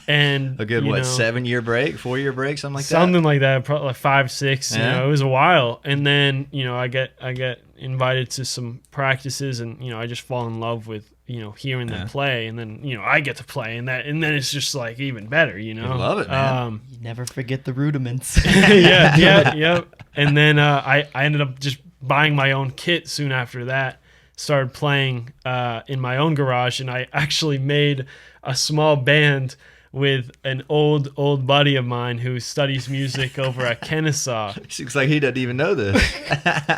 and a good 7-year break, 4-year break, something like that, probably like 5, 6. You know, it was a while, and then, you know, I get invited to some practices, and, you know, I just fall in love with, you know, hearing them play, and then, you know, I get to play, and then it's just like even better, you know. You love it, man. You never forget the rudiments. yeah. And then I ended up just buying my own kit soon after that. Started playing in my own garage, and I actually made a small band with an old buddy of mine who studies music over at Kennesaw. Looks like he doesn't even know this.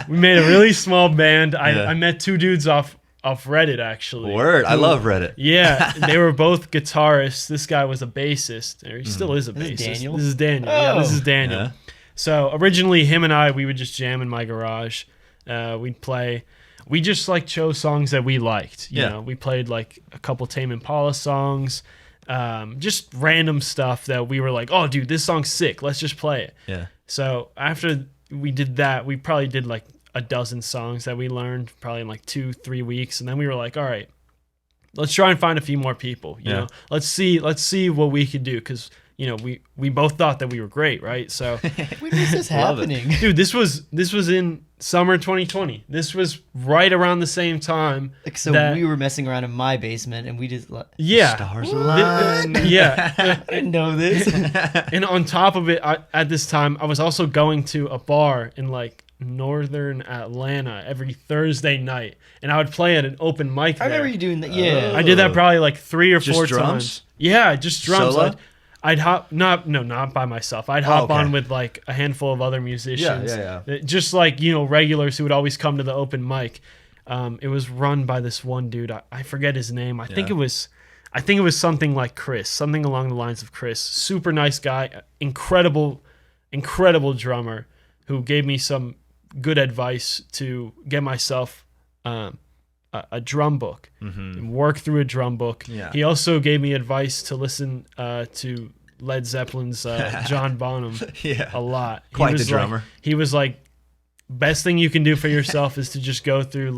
We made a really small band. I met 2 dudes off Reddit, actually. Word. I love Reddit. Yeah, they were both guitarists. This guy was a bassist, or he still is a bassist. Daniel? This is Daniel. Yeah, this is Daniel. Yeah. So originally, him and I, we would just jam in my garage. We'd play. We just like chose songs that we liked. You know, we played like a couple Tame Impala songs, just random stuff that we were like, oh, dude, this song's sick. Let's just play it. Yeah. So after we did that, we probably did like a dozen songs that we learned probably in like 2-3 weeks, and then we were like, all right, let's try and find a few more people. You know, let's see what we could do, because, you know, we both thought that we were great, right? So When was this happening? dude, this was in summer 2020. This was right around the same time. Like, so we were messing around in my basement, and we just Stars align. Yeah. I didn't know this. And on top of it, at this time, I was also going to a bar in like northern Atlanta every Thursday night, and I would play at an open mic there. I remember you doing that. Yeah, I did that probably like 3 or 4 drums? times. Yeah, just drums. Solo? I'd hop not by myself. I'd hop on with like a handful of other musicians. Just like, you know, regulars who would always come to the open mic. It was run by this one dude. I forget his name. I think it was something like Chris, something along the lines of Chris. Super nice guy, incredible drummer, who gave me some good advice to get myself a drum book, and work through a drum book. Yeah. He also gave me advice to listen to Led Zeppelin's John Bonham a lot. Quite the drummer. He was like, best thing you can do for yourself is to just go through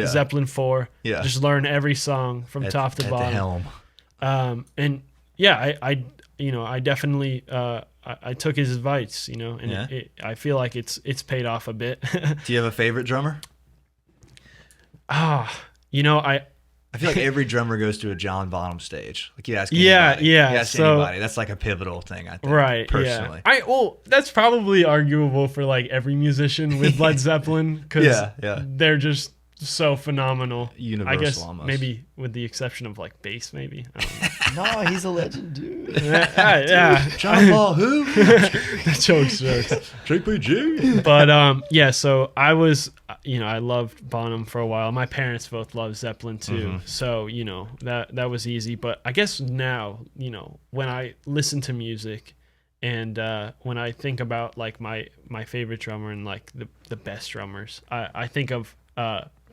Zeppelin 4. Yeah. Just learn every song from top to bottom. At the helm. And yeah, I definitely I took his advice, you know, and I feel like it's paid off a bit. Do you have a favorite drummer? You know, I feel like every drummer goes to a John Bonham stage. Like you ask anybody. You ask anybody. That's like a pivotal thing, I think. Right. Personally. Yeah. Well, that's probably arguable for like every musician with Led Zeppelin, because they're just so phenomenal. Universal, I guess almost. maybe with the exception of like bass, maybe. I don't know. No, he's a legend, dude. Yeah. John Paul who? Jokes. JPG. But so I was, you know, I loved Bonham for a while. My parents both loved Zeppelin too, so you know that was easy. But I guess now, you know, when I listen to music, and when I think about like my favorite drummer and like the best drummers, I think of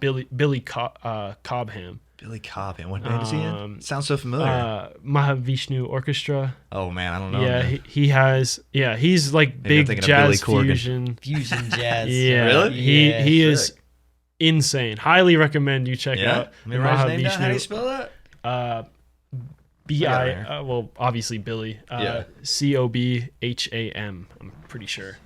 Billy Cobham. Billy Cobham. What band is he in? Sounds so familiar. Mahavishnu Orchestra. Oh man, I don't know. Yeah, he has. Yeah, he's like big jazz fusion jazz. Yeah, really. He is insane. Highly recommend you check out How do you spell that? B-I. Well, obviously Billy. Cobham. I'm pretty sure.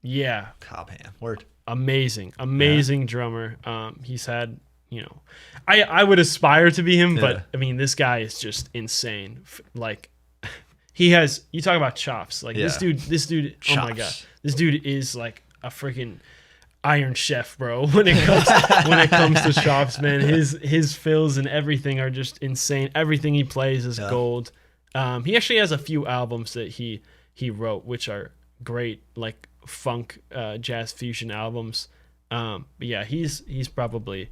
Yeah. Cobham. Word. Amazing drummer. He's had, you know, I would aspire to be him, but I mean, this guy is just insane. Like, he has, you talk about chops. Like this dude, chops. Oh my God. This dude is like a freaking Iron Chef, bro. When it comes to chops, man, his fills and everything are just insane. Everything he plays is gold. He actually has a few albums that he wrote, which are great, like funk, jazz fusion albums. But yeah, he's probably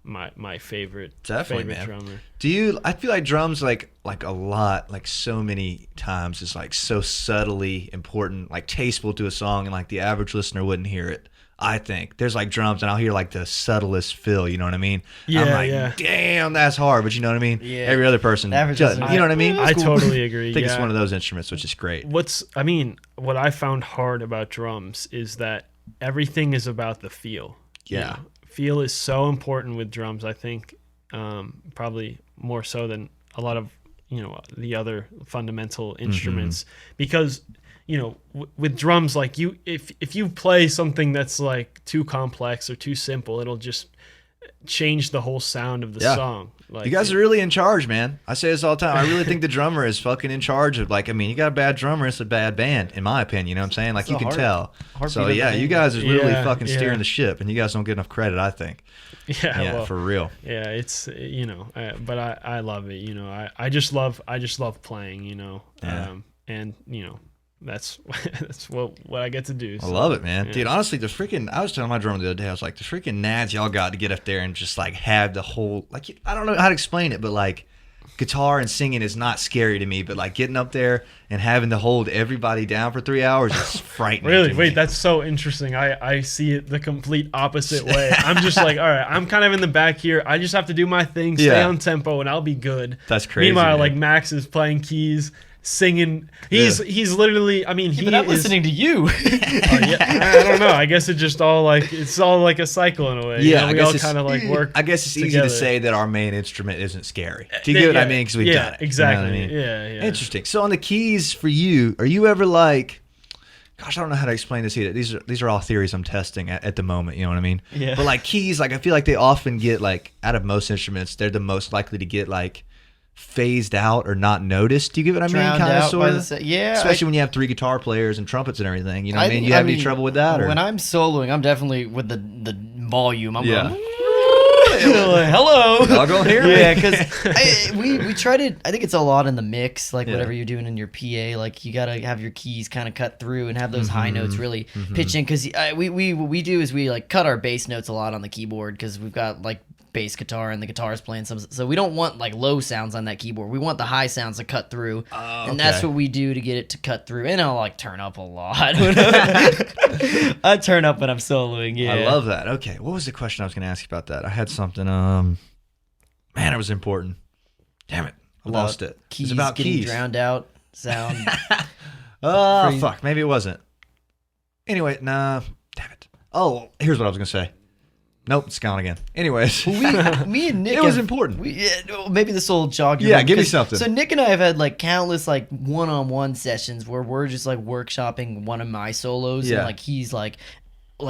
my favorite Definitely, favorite man. drummer. I feel like drums like a lot, like so many times is like so subtly important, like tasteful to a song, and like the average listener wouldn't hear it. I think there's like drums and I'll hear like the subtlest fill, you know what I mean? Yeah, I'm like, yeah. damn, that's hard, but you know what I mean? Yeah. Every other person, Average does, listener. you know what I mean? I totally agree. I think yeah. it's one of those instruments, which is great. What I found hard about drums is that everything is about the feel. Yeah. Feel is so important with drums, I think, probably more so than a lot of, the other fundamental instruments, because, with drums, like if you play something that's like too complex or too simple, it'll just change the whole sound of the song. Like, you guys are really in charge, man. I say this all the time. I really think the drummer is fucking in charge of, like, I mean, you got a bad drummer, it's a bad band, in my opinion. You know what I'm saying? Like, you can tell. So, yeah, you guys are literally fucking steering the ship, and you guys don't get enough credit, I think. Yeah, well, for real. Yeah, it's but I love it. I just love playing. And that's what I get to do. I So, love it, man. yeah. Dude, honestly, I was telling my drummer the other day, I was like, the freaking nads y'all got to get up there and just like have the whole, like, I don't know how to explain it, but like guitar and singing is not scary to me, but like getting up there and having to hold everybody down for 3 hours is frightening. Really? to Wait, me. that's so interesting. I see it the complete opposite way. I'm just like, all right, I'm kind of in the back here. I just have to do my thing, stay on tempo, and I'll be good. That's crazy. Meanwhile, man. like Max is playing keys, singing. He's literally. I mean, But I'm listening to you. I don't know. I guess it's all like a cycle in a way. Yeah, we all kind of like work. I guess it's easy together. to say that our main instrument isn't scary. Do you get what I mean? Because we've done it. Exactly. You know what I mean? Yeah. Interesting. So on the keys for you, are you ever like, gosh, I don't know how to explain this either. These are all theories I'm testing at the moment. You know what I mean? Yeah. But like keys, like I feel like they often get like out of most instruments, they're the most likely to get like phased out or not noticed. Do you get what I mean? Drowned Kind of, out sort by of. Yeah. Especially when you have 3 guitar players and trumpets and everything. You know what I mean? You have any trouble with that? Or? When I'm soloing, I'm definitely with the volume. I'm Yeah. going, hello. Y'all gonna hear me? Yeah, because we try to. I think it's a lot in the mix, like whatever you're doing in your PA. Like you gotta have your keys kind of cut through and have those high notes really pitch in. Because what we do is we like cut our bass notes a lot on the keyboard because we've got like bass guitar and the guitar is playing some, so we don't want like low sounds on that keyboard. We want the high sounds to cut through, and that's what we do to get it to cut through. And I'll like turn up a lot. I turn up when I'm soloing. Yeah, I love that. Okay, what was the question I was going to ask you about that? I had something. Man, it was important. Damn it, I lost it. Keys It's about getting keys. drowned out sound. Oh fuck, maybe it wasn't. Anyway, nah. Damn it. Oh, here's what I was going to say. Nope, it's gone again. Anyways, Me and Nick. it was important. Maybe this will jog your Yeah, memory, give me 'cause- something. So Nick and I have had like countless like one-on-one sessions where we're just like workshopping one of my solos, Yeah. and like he's like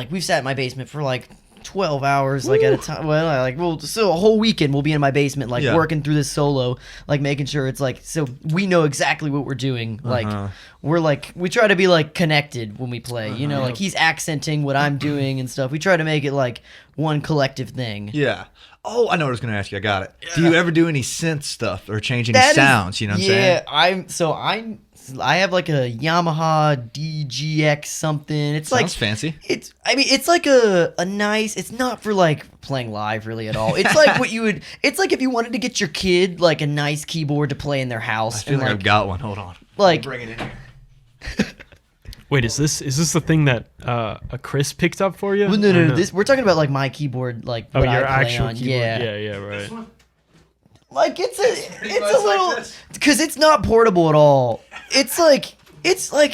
we've sat in my basement for like 12 hours like at a time. Well, so a whole weekend we'll be in my basement like working through this solo, like making sure it's like so we know exactly what we're doing. Like we're like we try to be like connected when we play. You know, like he's accenting what I'm doing and stuff. We try to make it like one collective thing. Yeah. Oh, I know what I was going to ask you. I got it. Do you ever do any synth stuff or change any sounds? You know what I'm saying? Yeah, I have like a Yamaha DGX something. It's Sounds like fancy. It's like a nice. It's not for like playing live really at all. It's like what you would. It's like if you wanted to get your kid like a nice keyboard to play in their house. I feel like I've got one. Hold on. Like Bring it in here. Wait, is this the thing that a Chris picked up for you? well, no. This we're talking about like my keyboard, like Oh, what your I play actual on. keyboard. Yeah. Yeah, right. Like it's a much like little this. because it's not portable at all. It's like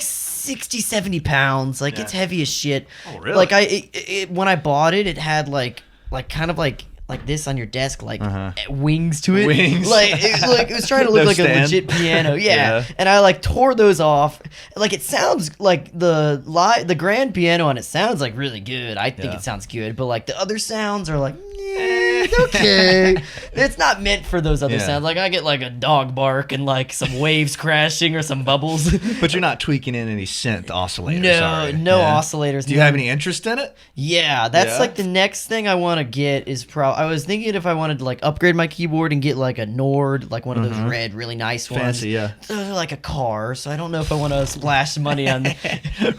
60, 70 pounds. Like it's heavy as shit. Oh, really? Like when I bought it, it had like kind of like this on your desk, like wings to it. Wings. Like it was trying to look No like stand. a legit piano. Yeah. Yeah. And I like tore those off. Like it sounds like the grand piano on it sounds like really good. I think Yeah. it sounds good, but like the other sounds are like it's okay. It's not meant for those other Yeah. sounds. Like I get like a dog bark and like some waves crashing or some bubbles. But you're not tweaking in any synth oscillators. No, are you? no Yeah. oscillators. Do you have any interest in it? Yeah, that's Yeah? like the next thing I want to get is I was thinking if I wanted to like upgrade my keyboard and get like a Nord, like one of those red, really nice ones. Fancy, yeah. Those are like a car, so I don't know if I want to splash money on.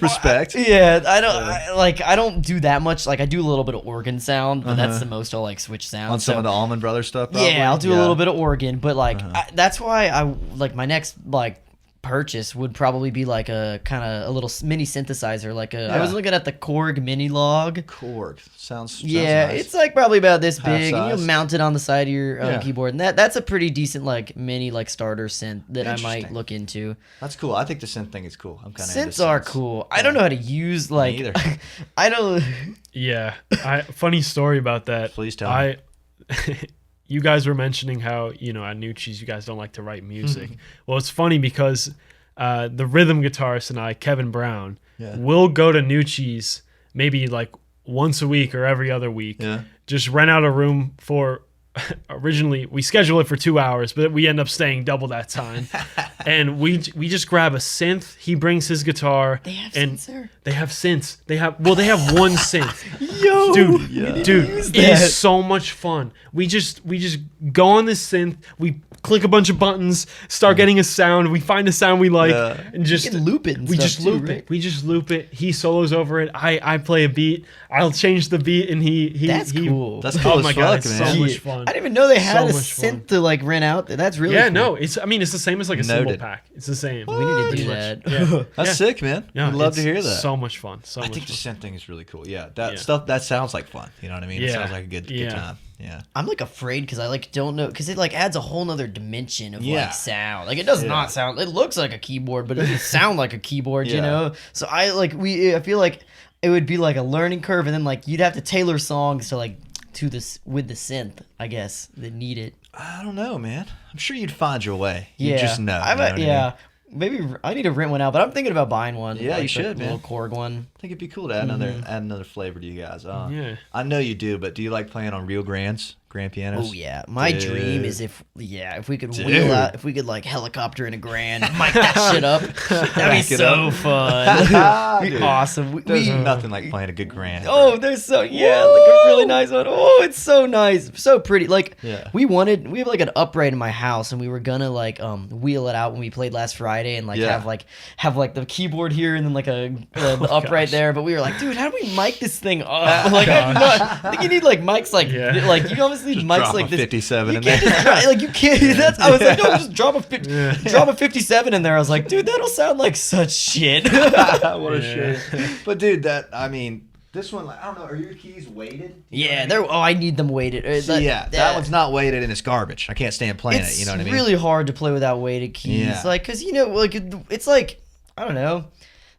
Respect. Yeah, I don't do that much. Like I do a little bit of organ sound, but that's the most I'll like switch sound. On some of the Allman Brothers stuff. Probably? Yeah, I'll do a little bit of organ, but like that's why I like my next like purchase would probably be like a kind of a little mini synthesizer. Like I was looking at the Korg Mini Log. Korg sounds yeah, nice. it's like probably about this big, and size. you'll mount it on the side of your keyboard, and that's a pretty decent like mini like starter synth that I might look into. That's cool. I think the synth thing is cool. I'm kind of synths are cool. I don't know how to use like either. I don't. Yeah, funny story about that. Please tell me. You guys were mentioning how, at Nucci's you guys don't like to write music. Well, it's funny because the rhythm guitarist and I, Kevin Brown, will go to Nucci's maybe like once a week or every other week. Yeah. Just rent out a room for. Originally, we schedule it for 2 hours, but we end up staying double that time. And we just grab a synth. He brings his guitar. They have and synths there? They have synths. They have one synth. Yo, dude, it is so much fun. We just go on this synth. We click a bunch of buttons, start getting a sound. We find a sound we like, and just you can loop it. And we stuff just too, loop right? it. We just loop it. He solos over it. I play a beat. I'll change the beat, and he. That's cool. That's cool Oh as my fuck, god, it's man. so much fun. I didn't even know they had a much fun. synth to like rent out. That's really cool. No, it's the same as like a cymbal Noted. pack. It's the same. We need to do that. Yeah. That's sick, man. Yeah, I'd love to it's hear that. So much fun. So I much think the fun. synth thing is really cool. Yeah, that stuff that sounds like fun. You know what I mean? It sounds like a good time. Yeah. I'm like afraid because I like don't know because it like adds a whole nother dimension of Yeah. like sound. Like it does not sound. It looks like a keyboard, but it doesn't sound like a keyboard. You know. So I feel like it would be like a learning curve, and then like you'd have to tailor songs to like to this with the synth. I guess that need it. I don't know, man. I'm sure you'd find your way. Yeah. You just know. You know what I mean? Maybe I need to rent one out, but I'm thinking about buying one. Yeah, like you should, the man. little Korg one. I think it'd be cool to add another flavor to you guys. Yeah. I know you do, but do you like playing on real grand pianos? Oh yeah, my Dude. dream is if we could wheel out, if we could like helicopter in a grand, mic that shit up. That'd be Back it so up. fun. Be Dude, awesome. There's nothing like playing a good grand. Oh, there's like a really nice one. Oh, it's so nice, so pretty. Like we have like an upright in my house, and we were gonna like wheel it out when we played last Friday, and like have like the keyboard here, and then like the upright there. But we were like, dude, how do we mic this thing up? Like I think you need like mics like you almost need mics drop like a this. 57 You in can't there. just like you can't. That's I was like, no, just drop a 57 in there. I was like, dude, that'll sound like such shit. What a shit. But dude, this one, I don't know, are your keys weighted? Yeah, I need them weighted. That one's not weighted and it's garbage. I can't stand playing it. You know what I mean? It's really hard to play without weighted keys. Yeah. Like, cause like it's like I don't know.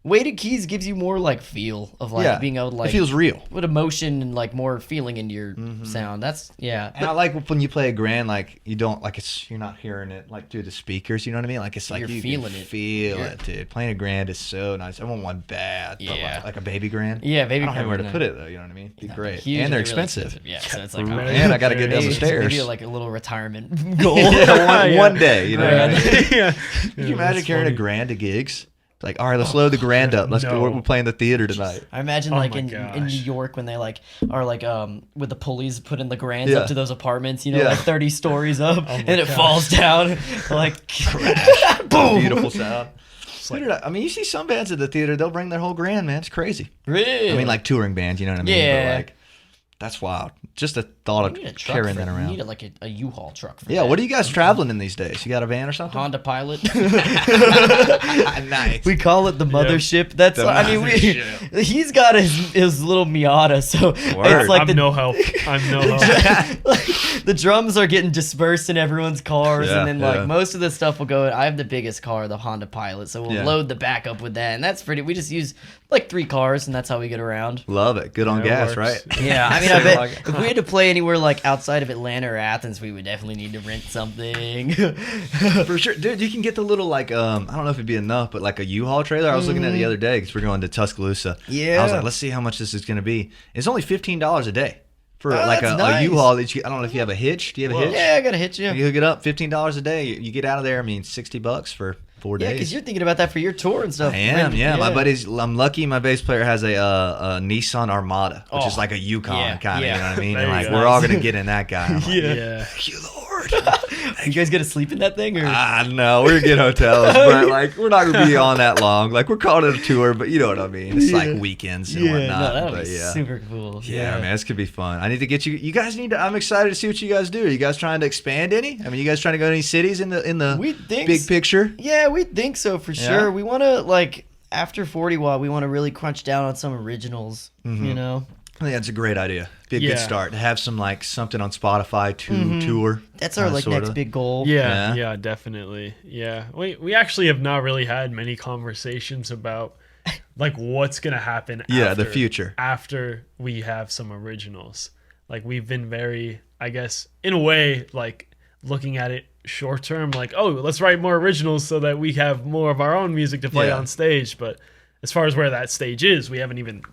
Weighted keys gives you more like feel of like being able to like it feels real. put emotion and like more feeling into your sound. That's And I like when you play a grand, like you don't like you're not hearing it like through the speakers. You know what I mean? Like it's like You're you feeling can it. feel it, dude. Playing a grand is so nice. I want one bad, but like a baby grand. Yeah, baby I don't have grand. where to put it though. You know what I mean? Be great, Huge and they're really expensive. Yeah, so it's like And I got to get down the stairs. Maybe like a little retirement goal. One day, you know. What I mean? Yeah. Could you imagine carrying a grand to gigs? It's like, all right, let's load the grand up. Let's go. We're playing the theater tonight. I imagine like in New York when they like are like with the pulleys putting the grands up to those apartments, you know, like 30 stories up, and it falls down, like crash, boom, beautiful sound. Dude, I mean, you see some bands at the theater, they'll bring their whole grand, man. It's crazy. Really? I mean, like touring bands, you know what I mean? Yeah. But like, that's wild. Just the thought of carrying that around. You need like a U-Haul truck for yeah, that. what are you guys traveling in these days? You got a van or something? Honda Pilot. Nice. We call it the mothership. That's he's got his little Miata, so it's like I'm no help. The drums are getting dispersed in everyone's cars, and then like most of the stuff will go. I have the biggest car, the Honda Pilot, so we'll load the backup with that, and that's pretty. We just use like 3 cars, and that's how we get around. Love it. Good on gas, right? Yeah, I mean, I bet if we had to play anywhere like outside of Atlanta or Athens, we would definitely need to rent something. For sure, dude. You can get the little like I don't know if it'd be enough, but like a U-Haul trailer. I was looking at it the other day because we're going to Tuscaloosa. Yeah, I was like, let's see how much this is going to be. It's only $15 a day for like a nice. U-Haul. That I don't know if you have a hitch. Do you have a hitch? Yeah, I got a hitch. Yeah, you hook it up. $15 a day. You get out of there. I mean, $60 for 4 days. Yeah, because you're thinking about that for your tour and stuff. I am, yeah. My buddies, I'm lucky my bass player has a Nissan Armada, which is like a Yukon kind of, you know what I mean? And like, we're all going to get in that guy. I'm like, yeah. thank you, Lord. Lord. You guys gonna sleep in that thing or? No, we're gonna get hotels, but like we're not gonna be on that long. Like we're calling it a tour, but you know what I mean. It's like weekends and whatnot. No, that'll but be yeah. super cool. Yeah, man, this could be fun. I need to get you. You guys need to. I'm excited to see what you guys do. Are you guys trying to expand any? I mean, you guys trying to go to any cities in the We think big picture? Yeah, we think so for sure. We want to like after 40 Watt, we want to really crunch down on some originals. You know. I think that's a great idea. Be a good start to have some like something on Spotify to tour. That's our like next big goal. Yeah, definitely. Yeah, we actually have not really had many conversations about like what's gonna happen. The future after we have some originals. Like we've been very, I guess, in a way, like looking at it short term. Like, oh, let's write more originals so that we have more of our own music to play on stage. But as far as where that stage is, we haven't even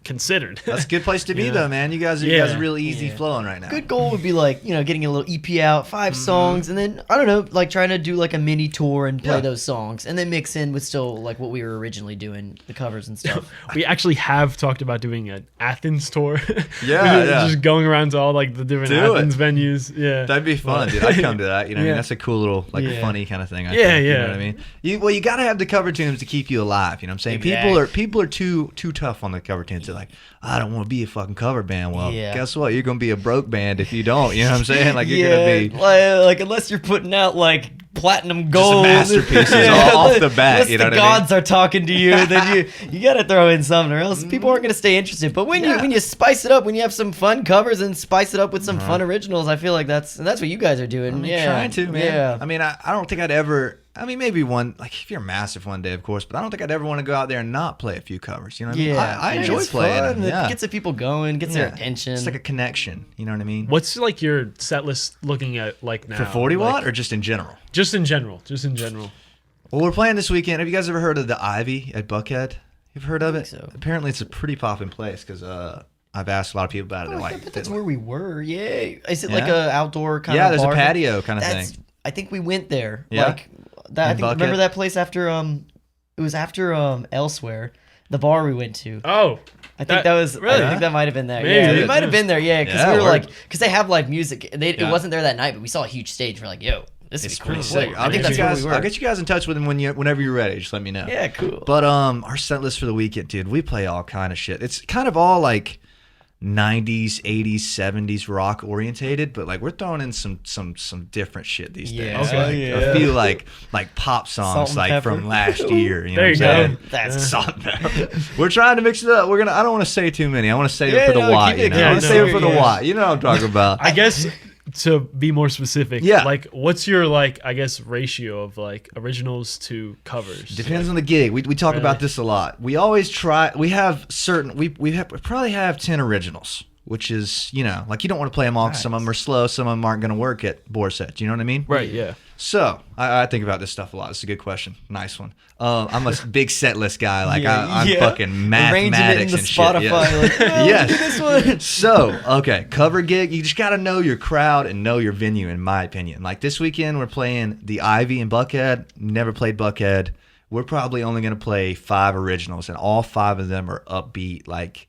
considered. That's a good place to be though, man. You guys are really easy flowing right now. Good goal would be like, getting a little EP out, 5 songs, and then I don't know, like trying to do like a mini tour and play those songs, and then mix in with still like what we were originally doing, the covers and stuff. We actually have talked about doing an Athens tour. Just going around to all like the different Athens venues. Yeah, that'd be fun, dude. I'd come to that. You know, what I mean, that's a cool little like funny kind of thing. I think, you know what I mean? You got to have the cover tunes to keep you alive. You know what I'm saying? Exactly. People are too tough on the cover tunes. They're like, I don't want to be a fucking cover band. Well, guess what? You're gonna be a broke band if you don't. You know what I'm saying? Like you're gonna be like unless you're putting out like platinum gold masterpieces off the bat. Unless you know the what gods are talking to you, then you got to throw in something, or else people aren't gonna stay interested. But when you spice it up, when you have some fun covers and spice it up with some fun originals, I feel like that's what you guys are doing. Trying to, man. Yeah. I mean, I don't think I'd ever. I mean, maybe one, like if you're massive one day, of course, but I don't think I'd ever want to go out there and not play a few covers. You know what I mean? I enjoy playing them. It gets the people going, gets their attention. It's like a connection. You know what I mean? What's like your set list looking at like now? For 40 Watt or just in general? Just in general. Well, we're playing this weekend. Have you guys ever heard of the Ivy at Buckhead? You've heard of it? So. Apparently, it's a pretty poppin' place because I've asked a lot of people about it. They're like, but that's where we were. Yeah. Is it like a outdoor kind of bar? Yeah, there's a patio kind of thing. I think we went there. Yeah. Like that. I think remember that place after it was after Elsewhere, the bar we went to. Oh. I think that was really. I think that might have been there. Maybe. We might have been there. Yeah, because we were like, because they have live music. It wasn't there that night, but we saw a huge stage. We're like, yo, this is pretty sick. I'll get you guys in touch with them whenever you're ready. Just let me know. Yeah, cool. But our set list for the weekend, dude, we play all kind of shit. It's kind of all like 90s, 80s, 70s rock orientated, but like we're throwing in some different shit these days. I feel like pop songs like from last year. You know there what you I'm go. saying? That's salt and pepper. We're trying to mix it up. I don't want to say too many. I want to save it for the watt. keep it I want to save it for the watt. You know what I'm talking about. I guess to be more specific, yeah. Like what's your like I guess ratio of like originals to covers? Depends on the gig. We talk about this a lot. We always try. We have certain. We probably have 10 originals, which is like you don't want to play them all. Nice. Some of them are slow. Some of them aren't going to work at Borset. You know what I mean? Right. Yeah. So I think about this stuff a lot. It's a good question. Nice one. I'm a big set list guy. Like I'm fucking mathematics and Spotify, shit. Like, yes. This one. So okay, cover gig. You just got to know your crowd and know your venue. In my opinion, like this weekend we're playing the Ivy in Buckhead. Never played Buckhead. We're probably only going to play 5 originals, and all 5 of them are upbeat, like.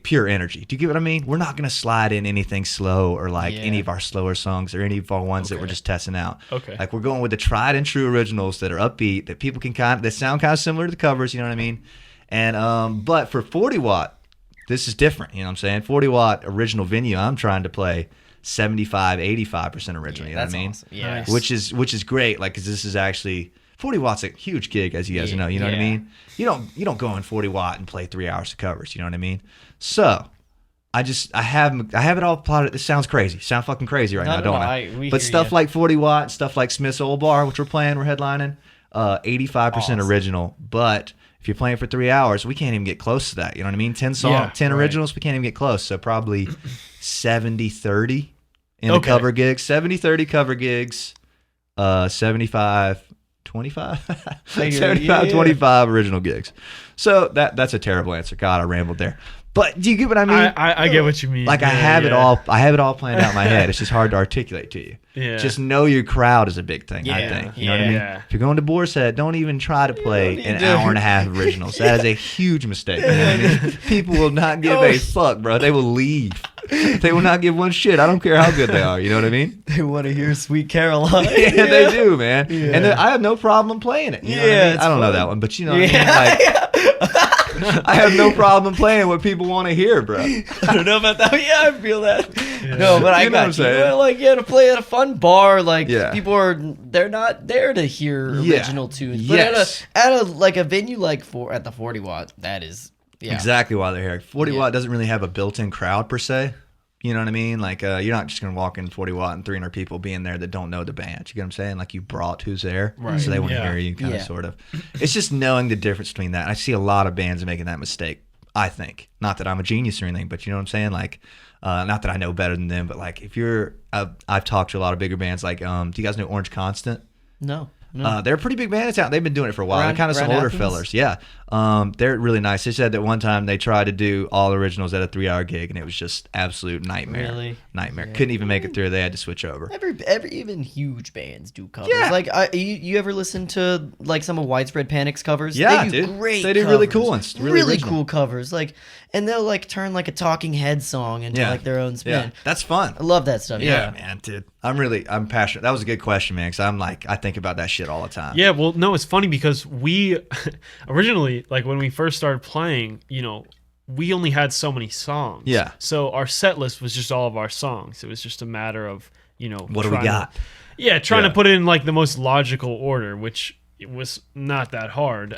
Pure energy. Do you get what I mean? We're not going to slide in anything slow or like any of our slower songs or any of our ones that we're just testing out. Okay. Like we're going with the tried and true originals that are upbeat, that people can that sound kind of similar to the covers, you know what I mean? And but for 40 Watt, this is different, you know what I'm saying? 40 Watt original venue, I'm trying to play 75, 85% original, you know what I mean? Awesome. Yeah. Which is great, like, because this is actually 40 Watt's a huge gig, as you guys know. You know what I mean? You don't go in 40 Watt and play 3 hours of covers. You know what I mean? So I have it all plotted. This sounds crazy. Sound fucking crazy right now, don't I? But stuff like 40 Watt, stuff like Smith's Old Bar, which we're headlining, 85% original. But if you're playing for 3 hours, we can't even get close to that. You know what I mean? 10 originals, we can't even get close. So probably 70-30 in the cover gigs. 70-30 cover gigs. 75. 25 25 original gigs. So that's a terrible answer. God, I rambled there. But do you get what I mean? I get what you mean. Like I have it all planned out in my head. It's just hard to articulate to you. Yeah. Just know your crowd is a big thing, I think. You know what I mean? If you're going to Borset, don't even try to play an hour and a half originals. That is a huge mistake. You know what I mean? People will not give a fuck, bro. They will leave. They will not give one shit. I don't care how good they are. You know what I mean? They want to hear Sweet Caroline. Yeah, they do, man. Yeah. And I have no problem playing it. You know what I mean? I don't know that one, but you know what I mean? Like, I have no problem playing what people want to hear, bro. I don't know about that. Yeah, I feel that. Yeah. No, but I got you. Like, to play at a fun bar. Like, people they're not there to hear original tunes. But at a venue like at the 40 Watt, that is exactly why they're here. 40 Watt doesn't really have a built-in crowd per se. You know what I mean? Like, you're not just going to walk in 40 Watt and 300 people being there that don't know the band. You get what I'm saying? Like, you brought who's there, right? So they want to hear you, kind of, sort of. It's just knowing the difference between that. I see a lot of bands making that mistake, I think. Not that I'm a genius or anything, but you know what I'm saying? Like, not that I know better than them, but, like, if you're... I've talked to a lot of bigger bands. Like, do you guys know Orange Constant? No. They're a pretty big band in town. They've been doing it for a while. They're kind of some older fellers. Yeah. They're really nice. They said that one time they tried to do all originals at a 3-hour gig, and it was just absolute nightmare. Really? Nightmare. Yeah. Couldn't even make it through. They had to switch over. Even huge bands do covers. Yeah. Like, you ever listen to, like, some of Widespread Panic's covers? Yeah, they do great They do covers. really cool ones. Really cool covers. Like, and they'll, like, turn, like, a Talking Head song into, like, their own spin. Yeah, that's fun. I love that stuff. Yeah, man, dude. I'm passionate. That was a good question, man, because I think about that shit all the time. Yeah, well, no, it's funny because we originally, like, when we first started playing, we only had so many songs. Yeah. So our set list was just all of our songs. It was just a matter of, what do we got? Trying to put it in, like, the most logical order, which it was not that hard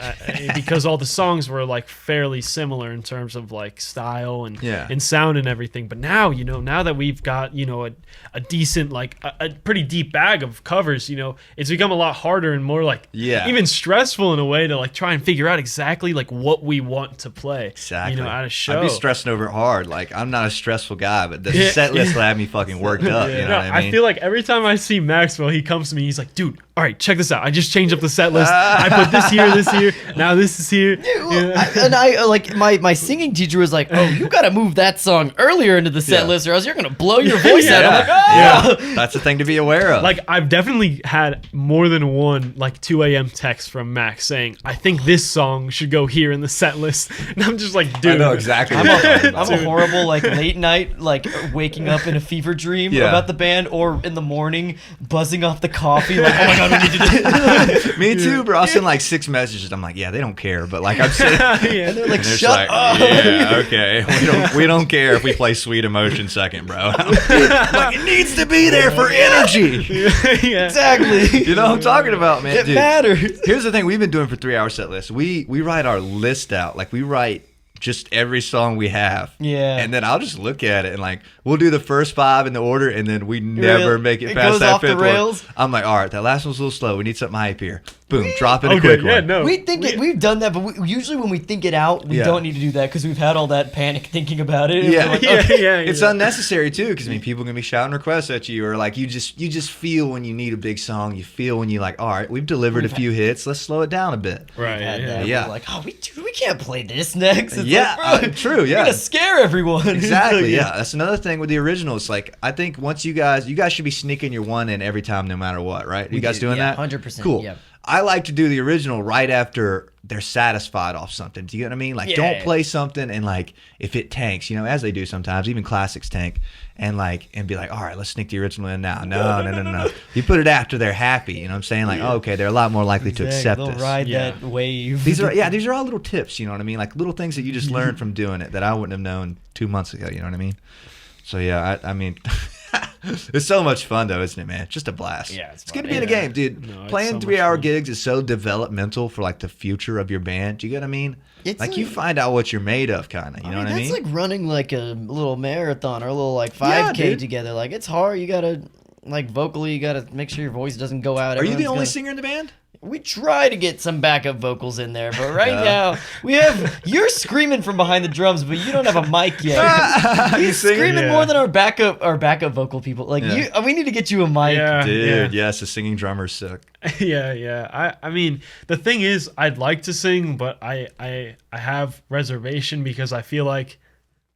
because all the songs were, like, fairly similar in terms of, like, style and sound and everything. But now, now that we've got, a decent, like, a pretty deep bag of covers, it's become a lot harder and more, like, even stressful in a way to, like, try and figure out exactly, like, what we want to play. Exactly. At a show. I'd be stressing over it hard. Like, I'm not a stressful guy, but the set list will have me fucking worked up. You know what I mean? I feel like every time I see Maxwell, he comes to me, he's like, dude, all right, check this out. I just changed up the set list. I put this here, now this is here. I like my singing teacher was like, "Oh, you got to move that song earlier into the set list, or else you're gonna blow your voice out." I'm like, "Oh, that's the thing to be aware of." Like, I've definitely had more than one, like, 2 a.m. text from Max saying, "I think this song should go here in the set list," and I'm just like, "Dude, I know exactly." I'm a horrible, like, late night, like, waking up in a fever dream about the band, or in the morning buzzing off the coffee, like, "Oh my god, we need to do this." Me too, bro. I'll send like 6 messages. I'm like, yeah, they don't care, but like I'm saying, and they're like, shut up. Yeah, okay. We don't care if we play Sweet Emotion second, bro. Like, it needs to be there for energy. Exactly. You know what I'm talking about, man. It matters. Here's the thing we've been doing for 3-hour set lists. We write our list out. Like, we write just every song we have. Yeah. And then I'll just look at it and, like, we'll do the first 5 in the order, and then we never make it past that 5th one. I'm like, all right, that last one's a little slow. We need something hype here. Boom, drop in a quick one. No. We've done that, but usually when we think it out, we don't need to do that because we've had all that panic thinking about it. Yeah. Like, It's unnecessary too, because I mean, people are gonna be shouting requests at you, or like you just feel when you need a big song. You feel when you like, all right, we've delivered a few hits. Let's slow it down a bit. Right. Yeah. We're like, oh, we can't play this next. It's true. Yeah. We're gonna scare everyone. Exactly. Yeah. That's another thing with the originals. Like, I think once you guys should be sneaking your one in every time, no matter what. Right? You guys doing that? 100%. Cool. Yeah. I like to do the original right after they're satisfied off something. Do you get what I mean? Like, don't play something and, like, if it tanks, as they do sometimes, even classics tank, and be like, all right, let's sneak the original in now. No. You put it after they're happy. You know what I'm saying? Like, okay, they're a lot more likely to accept They'll this. ride that wave. These are all little tips. You know what I mean? Like, little things that you just learn from doing it that I wouldn't have known 2 months ago. You know what I mean? So yeah, I mean. It's so much fun, though, isn't it, man? Just a blast. Yeah, it's good to be in a game, dude. Playing 3-hour gigs is so developmental for, like, the future of your band. Do you get what I mean? It's like, you find out what you're made of, kind of. You know what I mean? It's like running, like, a little marathon or a little, like, 5K together. Like, it's hard. You gotta, like, vocally, you gotta make sure your voice doesn't go out. Are you the only singer in the band? We try to get some backup vocals in there, but right now you're screaming from behind the drums, but you don't have a mic yet. He's screaming more than our backup vocal people. Like, we need to get you a mic. Dude, yes, the singing drummer's sick. I mean, the thing is, I'd like to sing, but I have reservation because I feel like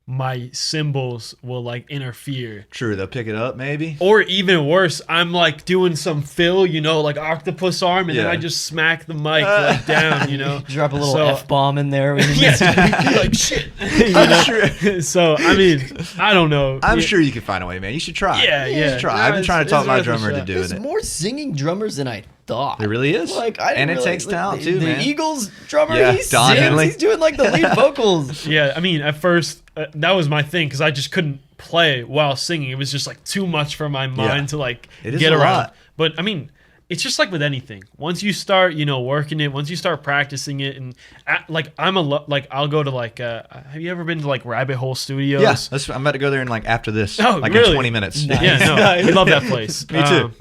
my cymbals will like interfere. True, they'll pick it up maybe. Or even worse, I'm like doing some fill, like octopus arm, and then I just smack the mic like down, Drop a little F-bomb in there. Like shit. So, I mean, I don't know. I'm sure you can find a way, man. You should try. Yeah. You should try. I've been trying to talk my drummer into doing There's it. more singing drummers than I thought. There really is. And it takes talent too, man. The Eagles drummer, he Don sings. Henley. He's doing like the lead vocals. Yeah, I mean, at first, that was my thing because I just couldn't play while singing. It was just like too much for my mind to like get around. Lot. But I mean, it's just like with anything. Once you start, working it, once you start practicing it, and I'll go to like, have you ever been to like Rabbit Hole Studios? Yeah, I'm about to go there in like after this, in 20 minutes. Nice. Yeah, no, we love that place. Me too.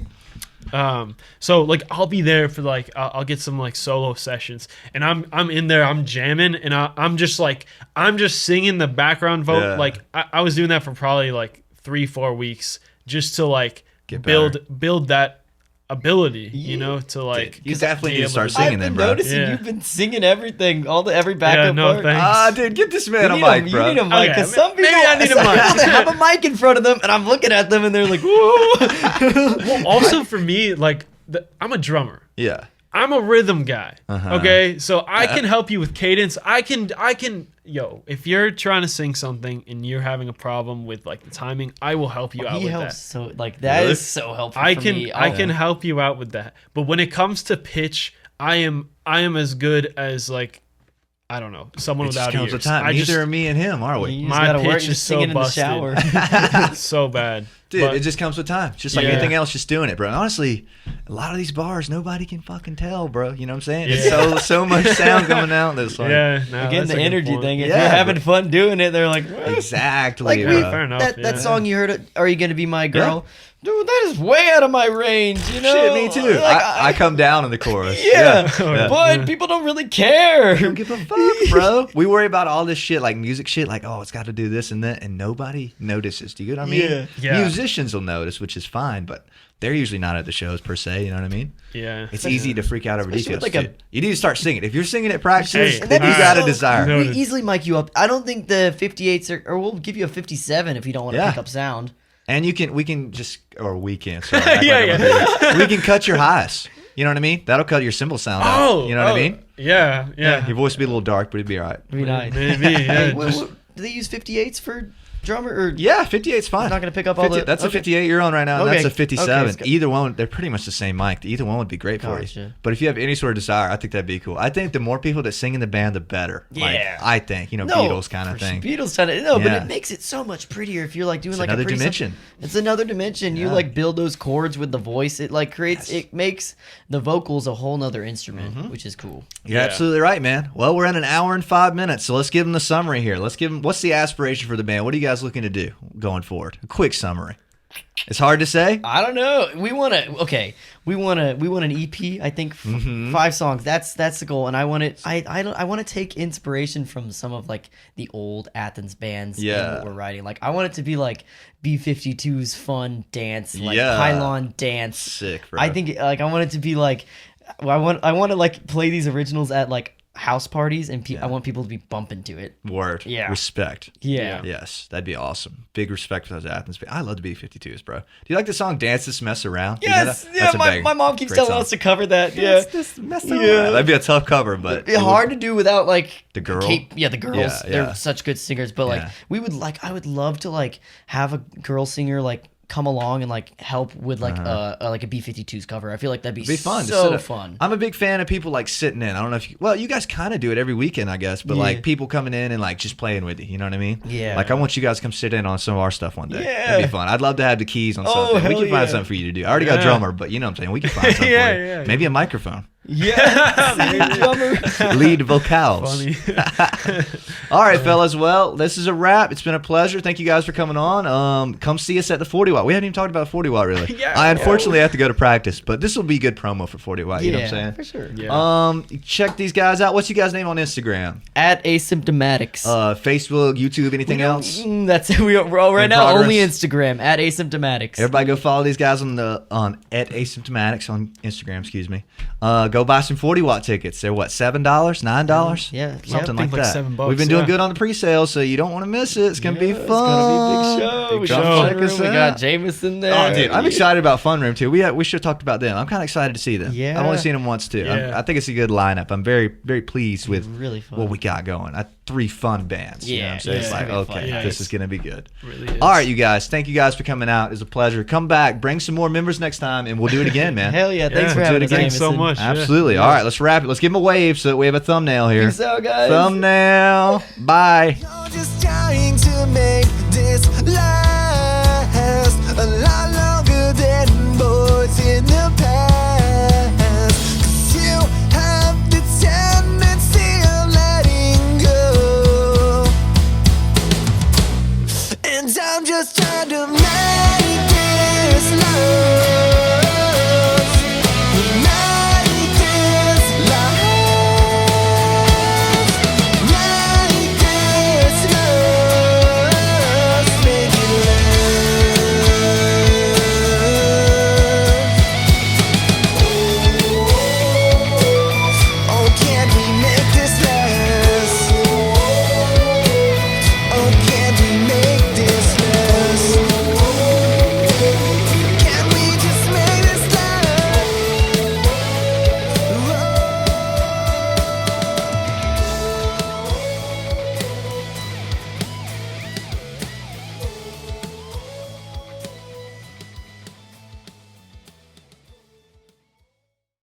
So like I'll be there for like I'll get some like solo sessions, and I'm in there, I'm jamming, and I'm just singing the background vocal. Yeah. Like I was doing that for probably like 3-4 weeks just to like Get build that ability, to like. You definitely need to start singing then, bro. Noticing you've been singing everything, every backup part. Thanks. Dude, get this man a mic, bro. You need a mic, because some people maybe I need a mic. have a mic in front of them, and I'm looking at them, and they're like, "Whoa!" Well, also for me, like I'm a drummer. Yeah. I'm a rhythm guy. Uh-huh. Okay, so I can help you with cadence. I can. If you're trying to sing something and you're having a problem with like the timing, I will help you out with that. So that is so helpful. I for can me. I can help you out with that. But when it comes to pitch, I am as good as like, I don't know, someone without ears. Neither are me and him, are we? My pitch is so busted. In the shower. So bad. Dude, it just comes with time. Just like anything else, just doing it, bro. And honestly, a lot of these bars, nobody can fucking tell, bro. You know what I'm saying? Yeah. It's so much sound coming out. That's like, Again, the energy thing. If Yeah, you're having fun doing it, they're like, what? Exactly. Like fair enough. that song you heard, Are You Gonna Be My Girl? Dude, that is way out of my range, Shit, me too. Like, I come down in the chorus. Yeah, but people don't really care. Don't give a fuck, bro. We worry about all this shit, like music shit, like, oh, it's got to do this and that, and nobody notices. Do you get what I mean? Yeah. Musicians will notice, which is fine, but they're usually not at the shows per se. You know what I mean? Yeah. It's easy to freak out over Especially details. with, like, too. You need to start singing. If you're singing at practice, Hey, then you got a desire. No. We easily mic you up. I don't think the 58s or we'll give you a 57 if you don't want to pick up sound. And we can. Sorry, We can cut your highs. You know what I mean? That'll cut your cymbal sound out. You know what I mean? Yeah. Your voice will be a little dark, but it'd be all right. It'd be nice. Maybe, yeah. Hey, do they use 58s for drummer? Or Yeah, 58's fine. It's not going to pick up all the... That's a 58 you're on right now, and that's a 57. Okay, Either one, they're pretty much the same mic. Either one would be great for you. But if you have any sort of desire, I think that'd be cool. I think the more people that sing in the band, the better. Yeah. I think, Beatles kind of thing. Beatles kind of... No, but it makes it so much prettier if you're like doing It's like another dimension. It's another dimension. You like build those chords with the voice. It like creates... It makes the vocals a whole nother instrument, which is cool. You're absolutely right, man. Well, we're at an hour and 5 minutes, so let's give them the summary here. Let's give them... What's the aspiration for the band? What are you guys looking to do going forward? A quick summary. It's hard to say. I don't know. We want an EP. I think 5 songs. That's the goal. And I want it. I want to take inspiration from some of like the old Athens bands. And what we're writing. Like I want it to be like B-52's fun dance, like pylon dance. Sick, bro. I think like I want it to be like I want to like play these originals at like house parties, and I want people to be bumping to it. Word. Yeah. Respect. Yeah. Yes, that'd be awesome. Big respect for those Athens. I love the B-52s, bro. Do you like the song "Dance This Mess Around"? Yes. You know that? My mom keeps telling us to cover that. Dance this mess around. That'd be a tough cover, but it's hard to do without like the girl. The girls. Yeah. They're such good singers, but like I would love to like have a girl singer like come along and like help with like a B-52's cover. I feel like that'd be fun. So fun. I'm a big fan of people like sitting in. I don't know if you guys kind of do it every weekend, I guess, but like people coming in and like just playing with you. You know what I mean? Yeah. Like I want you guys to come sit in on some of our stuff one day. Yeah. That'd be fun. I'd love to have the keys on something. We can find something for you to do. I already got a drummer, but you know what I'm saying? We can find something for you. Maybe a microphone. Lead vocals. Funny. All right, fellas. Well, this is a wrap. It's been a pleasure. Thank you guys for coming on. Come see us at the 40 Watt. We haven't even talked about 40 Watt really. I unfortunately have to go to practice, but this will be good promo for 40 Watt. You know what I'm saying? For sure. Yeah. Check these guys out. What's you guys' name on Instagram? At Asymptomatics. Facebook, YouTube, anything else? That's it. We're all right now. Only Instagram at Asymptomatics. Everybody go follow these guys on at Asymptomatics on Instagram. Excuse me. go buy some 40-watt tickets. They're what, $7, $9? Yeah, something I think like that. $7. We've been doing good on the pre-sale, so you don't want to miss it. It's gonna be fun. It's gonna be a big show. Big got show. Fun Check Room, us we out. got Jameson there. Oh, dude, I'm excited about Fun Room too. We should have talked about them. I'm kind of excited to see them. Yeah. I've only seen them once too. Yeah. I think it's a good lineup. I'm very, very pleased with Really fun. what we got going. 3 fun bands. You know what I'm saying? Yeah, It's it's like, gonna be okay, fun. Yeah, this it's- is gonna be good. Really is. All right, you guys. Thank you guys for coming out. It was a pleasure. Come back, bring some more members next time, and we'll do it again, man. Hell yeah! Thanks Yeah. for Do it having us. again. Thanks so Jameson. much. Yeah. Absolutely. All right, let's wrap it. Let's give them a wave so that we have a thumbnail here. Peace out, guys. Thumbnail. Bye. You're just trying to make this last a lot longer than boys in the past. 'Cause you have the tendency of letting go, and I'm just trying to